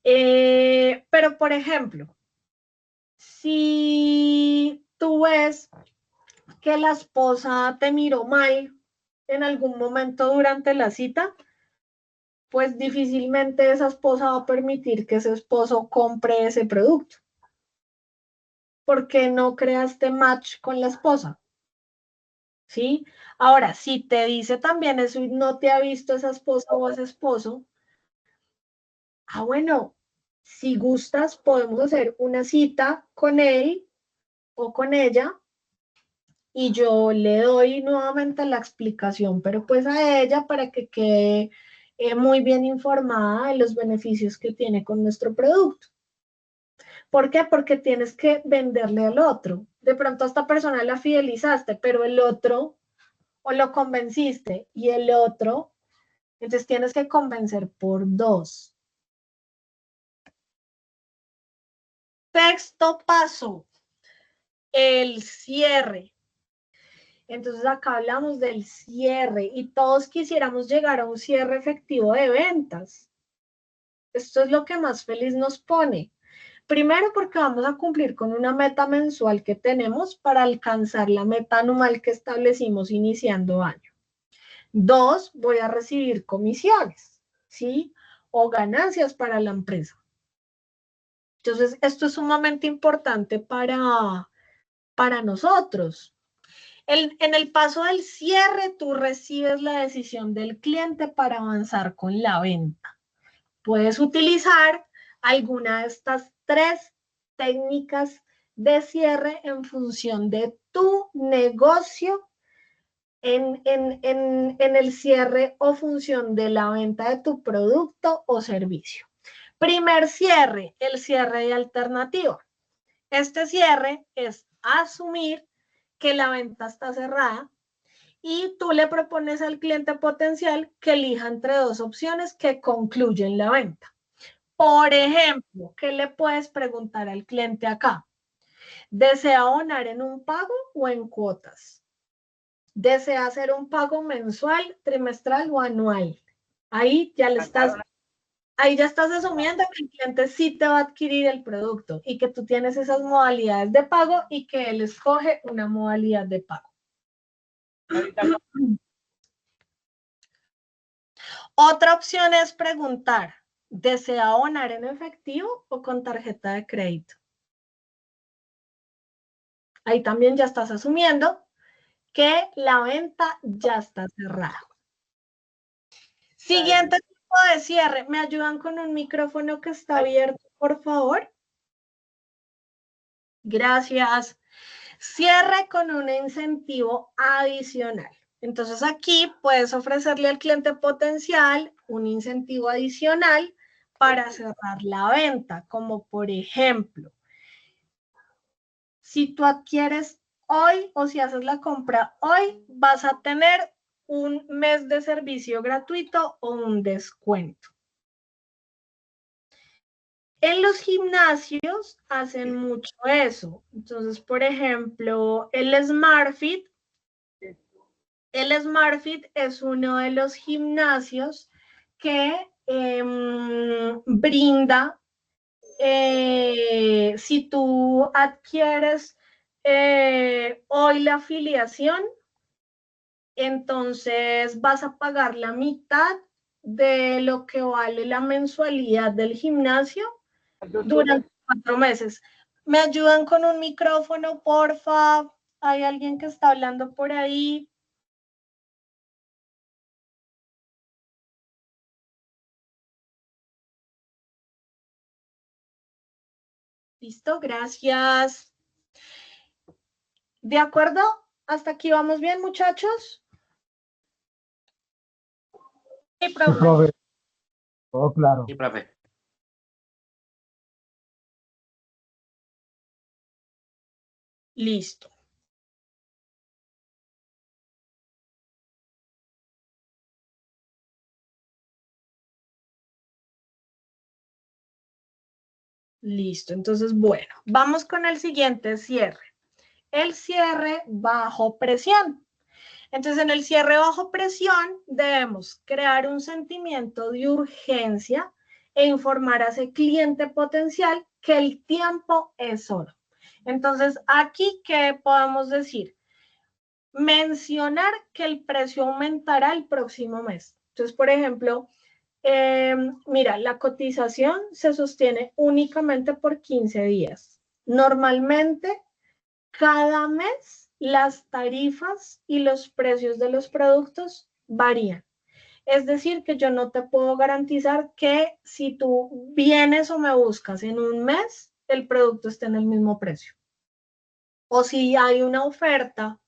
Pero por ejemplo, si tú ves que la esposa te miró mal en algún momento durante la cita, pues difícilmente esa esposa va a permitir que ese esposo compre ese producto. Porque no creaste match con la esposa. ¿Sí? Ahora, si te dice también eso y no te ha visto esa esposa o ese esposo, bueno, si gustas, podemos hacer una cita con él o con ella y yo le doy nuevamente la explicación, pero pues a ella para que quede muy bien informada de los beneficios que tiene con nuestro producto. ¿Por qué? Porque tienes que venderle al otro. De pronto a esta persona la fidelizaste, pero el otro, o lo convenciste y el otro, entonces tienes que convencer por dos. Sexto paso, el cierre. Entonces acá hablamos del cierre y todos quisiéramos llegar a un cierre efectivo de ventas. Esto es lo que más feliz nos pone. Primero porque vamos a cumplir con una meta mensual que tenemos para alcanzar la meta anual que establecimos iniciando año. Dos, voy a recibir comisiones, ¿sí? O ganancias para la empresa. Entonces, esto es sumamente importante para nosotros. En el paso del cierre, tú recibes la decisión del cliente para avanzar con la venta. Puedes utilizar alguna de estas tres técnicas de cierre en función de tu negocio, en el cierre o función de la venta de tu producto o servicio. Primer cierre, el cierre de alternativa. Este cierre es asumir que la venta está cerrada y tú le propones al cliente potencial que elija entre dos opciones que concluyen la venta. Por ejemplo, ¿qué le puedes preguntar al cliente acá? ¿Desea abonar en un pago o en cuotas? ¿Desea hacer un pago mensual, trimestral o anual? Ahí ya estás asumiendo que el cliente sí te va a adquirir el producto y que tú tienes esas modalidades de pago y que él escoge una modalidad de pago. Otra opción es preguntar, ¿desea abonar en efectivo o con tarjeta de crédito? Ahí también ya estás asumiendo que la venta ya está cerrada. Siguiente tipo de cierre. ¿Me ayudan con un micrófono que está abierto, por favor? Gracias. Cierre con un incentivo adicional. Entonces aquí puedes ofrecerle al cliente potencial un incentivo adicional para cerrar la venta, como por ejemplo, si tú adquieres hoy o si haces la compra hoy, vas a tener un mes de servicio gratuito o un descuento. En los gimnasios hacen mucho eso. Entonces, por ejemplo, el SmartFit es uno de los gimnasios que brinda, si tú adquieres hoy la afiliación, entonces vas a pagar la mitad de lo que vale la mensualidad del gimnasio durante 4 meses. ¿Me ayudan con un micrófono, porfa? ¿Hay alguien que está hablando por ahí? Listo, gracias. ¿De acuerdo? ¿Hasta aquí vamos bien, muchachos? Sí, profe. profe. Todo claro. Sí, profe. Listo. Listo, entonces, bueno, vamos con el siguiente cierre. El cierre bajo presión. Entonces, en el cierre bajo presión debemos crear un sentimiento de urgencia e informar a ese cliente potencial que el tiempo es oro. Entonces, aquí, ¿qué podemos decir? Mencionar que el precio aumentará el próximo mes. Entonces, por ejemplo, mira, la cotización se sostiene únicamente por 15 días. Normalmente, cada mes las tarifas y los precios de los productos varían. Es decir, que yo no te puedo garantizar que si tú vienes o me buscas en un mes, el producto esté en el mismo precio. O si hay una oferta,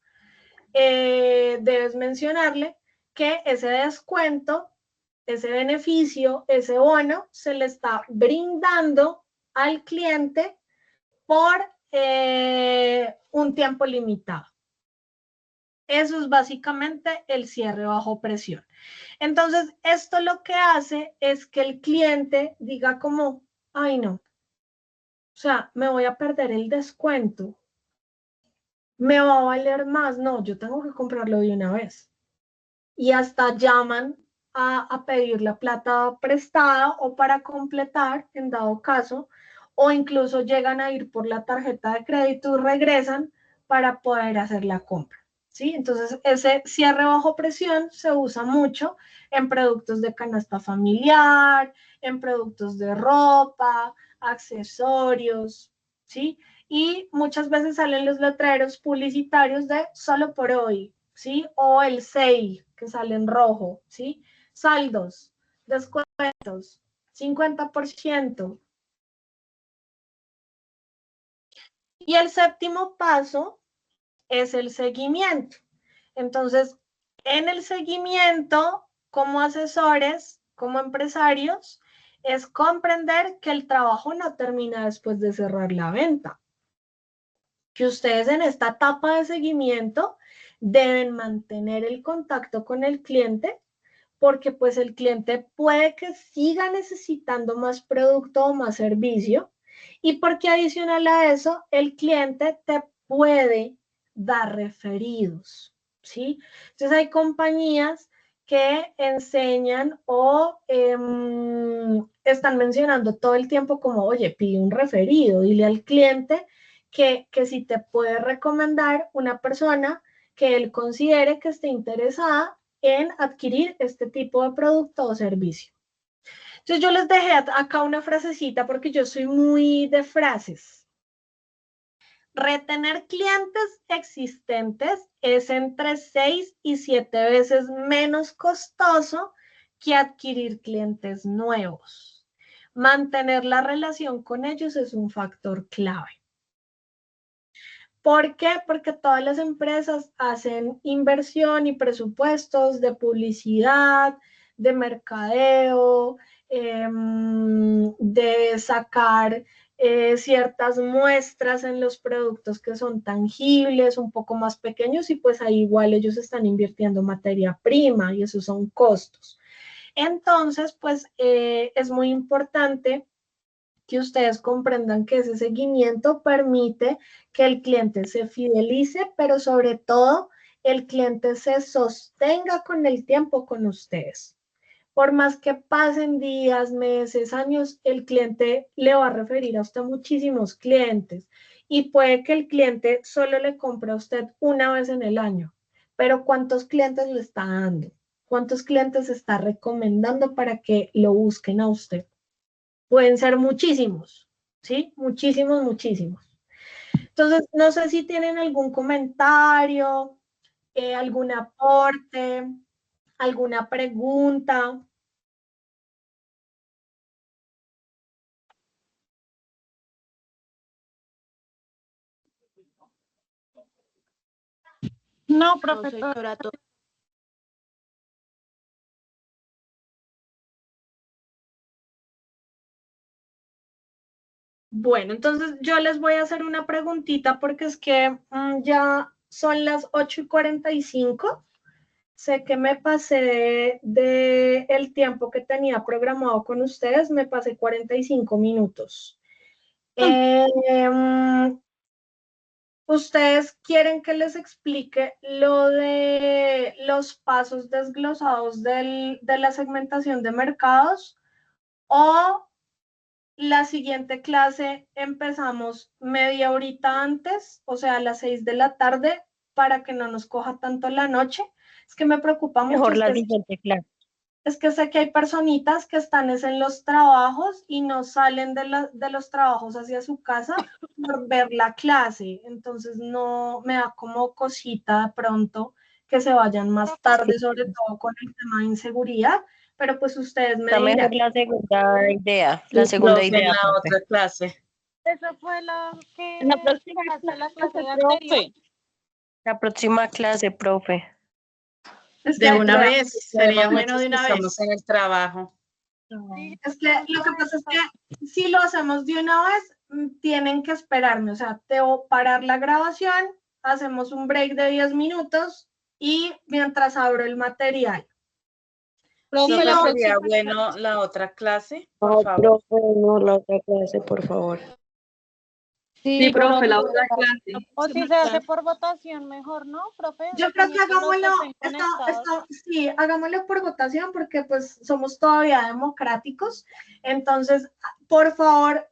debes mencionarle que ese descuento, ese beneficio, ese bono, se le está brindando al cliente por un tiempo limitado. Eso es básicamente el cierre bajo presión. Entonces, esto lo que hace es que el cliente diga como, ay no, o sea, me voy a perder el descuento, me va a valer más, no, yo tengo que comprarlo de una vez. Y hasta llaman a pedir la plata prestada o para completar, en dado caso, o incluso llegan a ir por la tarjeta de crédito y regresan para poder hacer la compra. ¿Sí? Entonces, ese cierre bajo presión se usa mucho en productos de canasta familiar, en productos de ropa, accesorios, ¿sí? Y muchas veces salen los letreros publicitarios de solo por hoy, ¿sí? O el sale, que sale en rojo, ¿sí? Saldos, descuentos, 50%. Y el séptimo paso es el seguimiento. Entonces, en el seguimiento, como asesores, como empresarios, es comprender que el trabajo no termina después de cerrar la venta. Que ustedes en esta etapa de seguimiento deben mantener el contacto con el cliente, porque pues el cliente puede que siga necesitando más producto o más servicio, y porque adicional a eso, el cliente te puede dar referidos, ¿sí? Entonces hay compañías que enseñan o están mencionando todo el tiempo como, oye, pide un referido, dile al cliente que si te puede recomendar una persona que él considere que esté interesada en adquirir este tipo de producto o servicio. Entonces yo les dejé acá una frasecita porque yo soy muy de frases. Retener clientes existentes es entre 6 y 7 veces menos costoso que adquirir clientes nuevos. Mantener la relación con ellos es un factor clave. ¿Por qué? Porque todas las empresas hacen inversión y presupuestos de publicidad, de mercadeo, de sacar ciertas muestras en los productos que son tangibles, un poco más pequeños, y pues ahí igual ellos están invirtiendo materia prima y esos son costos. Entonces, pues es muy importante que ustedes comprendan que ese seguimiento permite que el cliente se fidelice, pero sobre todo el cliente se sostenga con el tiempo con ustedes. Por más que pasen días, meses, años, el cliente le va a referir a usted muchísimos clientes y puede que el cliente solo le compre a usted una vez en el año, pero ¿cuántos clientes le está dando? ¿Cuántos clientes está recomendando para que lo busquen a usted? Pueden ser muchísimos, ¿sí? Muchísimos, muchísimos. Entonces, no sé si tienen algún comentario, algún aporte, alguna pregunta. No, No, profe, señora, Bueno, entonces yo les voy a hacer una preguntita porque es que ya son las 8:45. Sé que me pasé de el tiempo que tenía programado con ustedes, me pasé 45 minutos. ¿Ustedes quieren que les explique lo de los pasos desglosados de la segmentación de mercados? ¿O la siguiente clase empezamos media horita antes, o sea, a las 6 de la tarde, para que no nos coja tanto la noche? Es que me preocupa mucho, Mejor la siguiente clase. es que sé que hay personitas que están en los trabajos y no salen de los trabajos hacia su casa por ver la clase. Entonces no me da como cosita de pronto que se vayan más tarde, sobre todo con el tema de inseguridad. Pero pues ustedes me Está mejor dirán. la segunda idea. La segunda Profe, en idea, la profe. otra clase. esa fue la que en la próxima hace la clase, clase anterior. profe. La próxima clase, profe. Es De que, una vea, vez, sería bueno muchos de que una estamos vez. En el trabajo. Sí, Es que lo que pasa es que si lo hacemos de una vez, tienen que esperarme. O sea, debo parar la grabación, hacemos un break de 10 minutos y mientras abro el material. Profe, Sí, la no, Sería próxima bueno la otra clase, por Ay, favor. profe, no, la otra clase, por favor. Sí, profe, la otra clase. O si se hace por votación, mejor, ¿no, profe? yo creo que Dependiendo de los que hagámoslo, estén conectados. sí, hagámoslo por votación porque pues somos todavía democráticos. Entonces, por favor,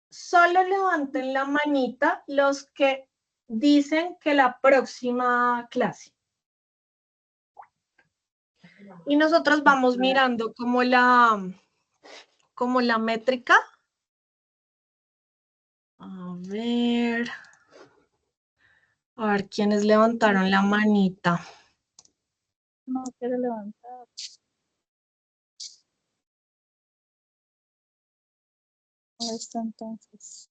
solo levanten la manita los que dicen que la próxima clase. Y nosotros vamos mirando como la métrica. A ver quiénes levantaron la manita. No quiero levantar. Esto entonces.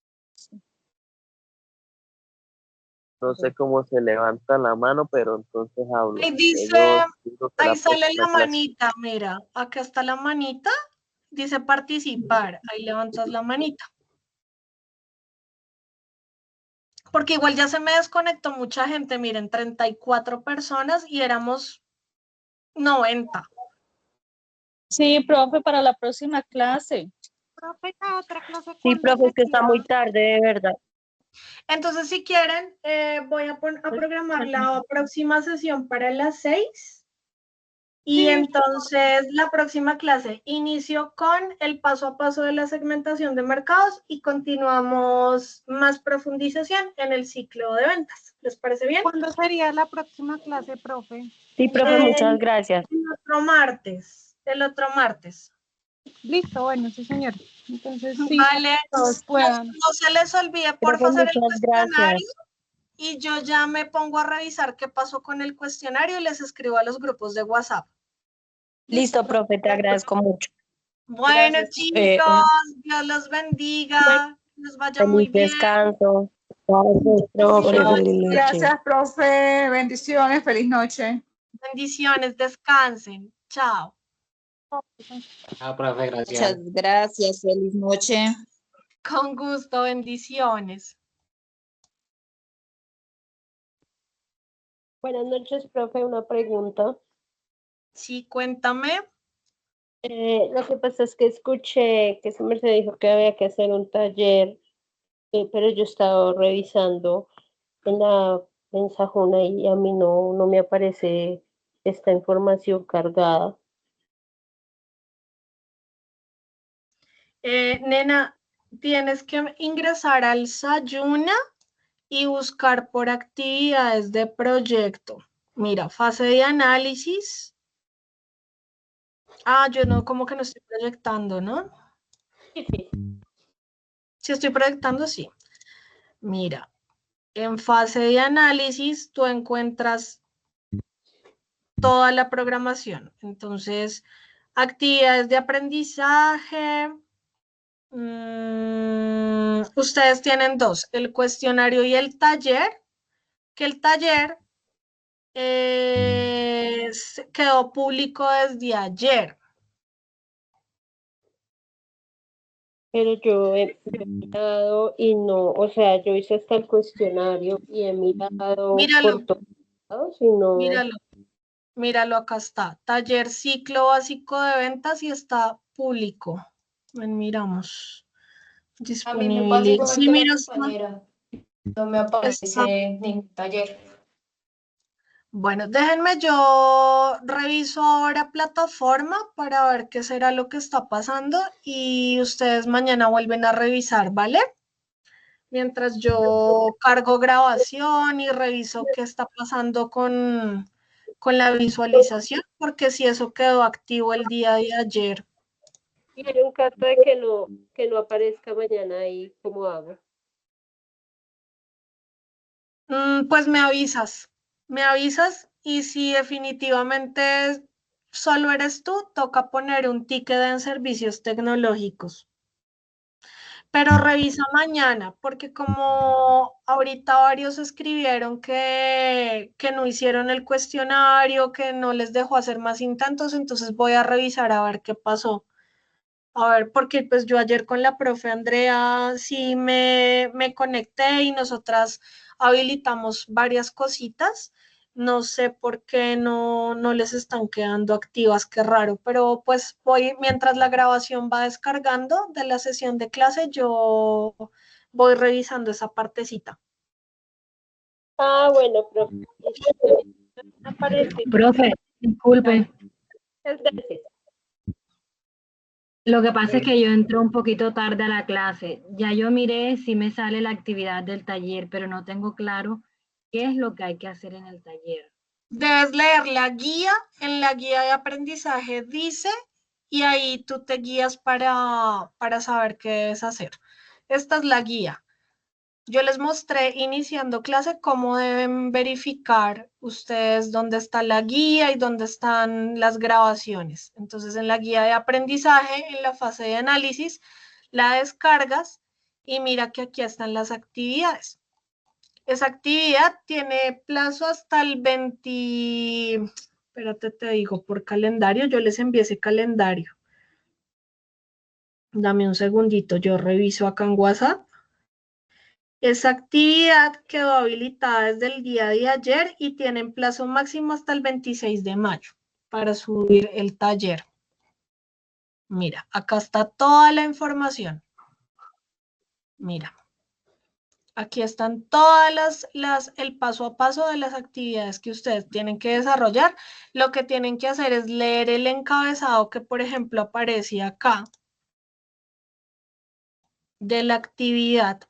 No sé cómo se levanta la mano, pero entonces hablo. Ahí dice, Yo digo que ahí la sale próxima la clase. manita, mira, acá está la manita, dice participar, ahí levantas la manita. Porque igual ya se me desconectó mucha gente, miren, 34 personas y éramos 90. Sí, profe, para la próxima clase. Profe, la otra clase, Sí, ¿cuándo profe, es que está sería? muy tarde, de verdad. Entonces, si quieren, voy a programar la próxima sesión para las 6. Y Sí, entonces la próxima clase inicio con el paso a paso de la segmentación de mercados y continuamos más profundización en el ciclo de ventas. ¿Les parece bien? ¿Cuándo sería la próxima clase, profe? Sí, profe, muchas gracias. El otro martes. Listo, bueno, sí, señor. Entonces, sí, Vale, todos puedan. no se les olvide, por Profe, hacer el muchas cuestionario gracias. y yo ya me pongo a revisar qué pasó con el cuestionario y les escribo a los grupos de WhatsApp. Listo, profe, te agradezco mucho. Bueno, Gracias, chicos, Dios los bendiga, que les vaya muy Feliz bien. descanso. Gracias, profe. Feliz noche. Gracias, profe. Bendiciones. Feliz noche. Bendiciones, descansen. Chao. profe, gracias. Muchas gracias. Feliz noche. Con gusto, bendiciones. Buenas noches, profe. Una pregunta. Sí, cuéntame. Lo que pasa es que escuché que su merced dijo que había que hacer un taller, pero yo he estado revisando en la mensajona y a mí no me aparece esta información cargada. Nena, tienes que ingresar al Sayuna y buscar por actividades de proyecto. Mira, fase de análisis. Yo no, como que no estoy proyectando, ¿no? Sí. Si estoy proyectando, sí. Mira, en fase de análisis tú encuentras toda la programación. Entonces, actividades de aprendizaje. Ustedes tienen dos, el cuestionario y el taller. que el taller quedó público desde ayer. Pero yo he mirado y no, o sea, yo hice hasta el cuestionario y he mirado Míralo, por todos lados y no. míralo, acá está. Taller ciclo básico de ventas y está público. Ven, miramos. A mí me Disponibilidad. pasa igual Sí, que la mira, compañera. No me aparece ningún taller. Bueno, déjenme yo reviso ahora plataforma para ver qué será lo que está pasando y ustedes mañana vuelven a revisar, ¿vale? Mientras yo cargo grabación y reviso qué está pasando con la visualización, porque si eso quedó activo el día de ayer. Y en un caso de que no aparezca mañana ahí, ¿cómo hago? Pues me avisas y si definitivamente solo eres tú, toca poner un ticket en servicios tecnológicos. Pero revisa mañana, porque como ahorita varios escribieron que no hicieron el cuestionario, que no les dejó hacer más intentos, entonces voy a revisar a ver qué pasó. A ver, porque pues yo ayer con la profe Andrea sí me conecté y nosotras habilitamos varias cositas. No sé por qué no les están quedando activas, qué raro, pero pues voy, mientras la grabación va descargando de la sesión de clase, yo voy revisando esa partecita. Ah, bueno, profe. Aparece. Profe, disculpe. Muchas gracias. Lo que pasa es que yo entro un poquito tarde a la clase. Ya yo miré si me sale la actividad del taller, pero no tengo claro qué es lo que hay que hacer en el taller. Debes leer la guía, en la guía de aprendizaje dice, y ahí tú te guías para saber qué debes hacer. Esta es la guía. Yo les mostré iniciando clase cómo deben verificar ustedes dónde está la guía y dónde están las grabaciones. Entonces, en la guía de aprendizaje, en la fase de análisis, la descargas y mira que aquí están las actividades. Esa actividad tiene plazo hasta el 20, espérate, te digo, por calendario, yo les envié ese calendario. Dame un segundito, yo reviso acá en WhatsApp. Esa actividad quedó habilitada desde el día de ayer y tienen plazo máximo hasta el 26 de mayo para subir el taller. Mira, acá está toda la información. Mira, aquí están todas el paso a paso de las actividades que ustedes tienen que desarrollar. Lo que tienen que hacer es leer el encabezado que, por ejemplo, aparece acá de la actividad.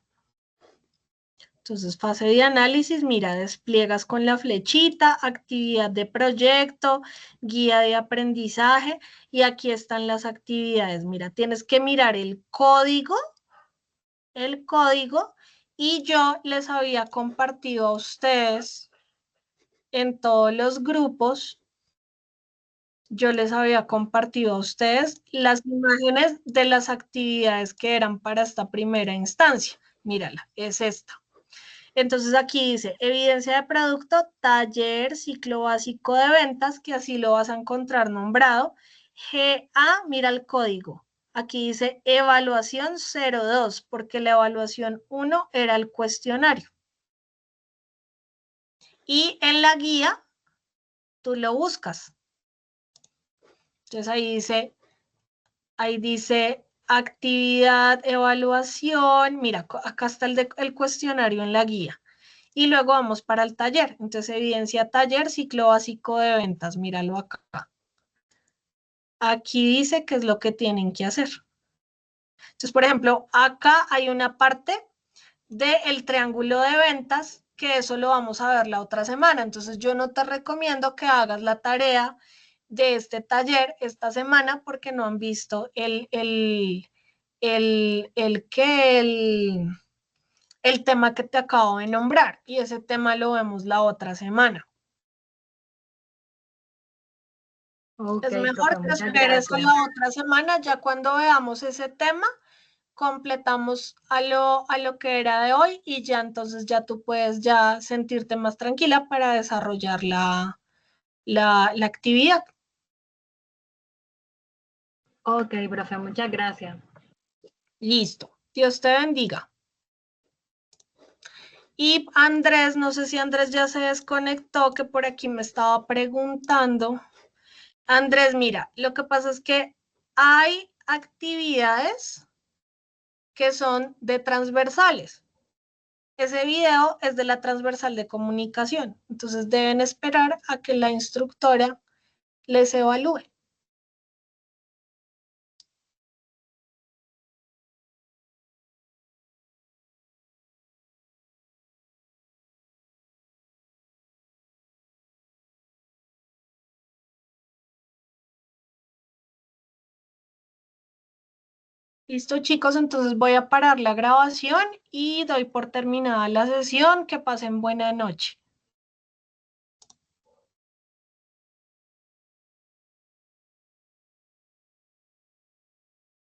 Entonces, fase de análisis, mira, despliegas con la flechita, actividad de proyecto, guía de aprendizaje, y aquí están las actividades. Mira, tienes que mirar el código, y yo les había compartido a ustedes en todos los grupos, yo les había compartido a ustedes las imágenes de las actividades que eran para esta primera instancia. Mírala, es esta. Entonces aquí dice evidencia de producto, taller, ciclo básico de ventas, que así lo vas a encontrar nombrado. GA, mira el código. Aquí dice evaluación 02, porque la evaluación 1 era el cuestionario. Y en la guía, tú lo buscas. Entonces ahí dice actividad, evaluación. Mira, acá está el cuestionario en la guía. Y luego vamos para el taller. Entonces, evidencia taller, ciclo básico de ventas. Míralo acá. Aquí dice qué es lo que tienen que hacer. Entonces, por ejemplo, acá hay una parte del triángulo de ventas que eso lo vamos a ver la otra semana. Entonces, yo no te recomiendo que hagas la tarea de este taller esta semana porque no han visto el tema que te acabo de nombrar y ese tema lo vemos la otra semana. Okay, es mejor profe, que muchas esperes gracias. la otra semana, ya cuando veamos ese tema, completamos a lo que era de hoy y ya entonces ya tú puedes ya sentirte más tranquila para desarrollar la actividad. Ok, profe, muchas gracias. Listo. Dios te bendiga. Y Andrés, no sé si Andrés ya se desconectó, que por aquí me estaba preguntando. Andrés, mira, lo que pasa es que hay actividades que son de transversales. Ese video es de la transversal de comunicación, entonces deben esperar a que la instructora les evalúe. Listo, chicos, entonces voy a parar la grabación y doy por terminada la sesión. Que pasen buena noche.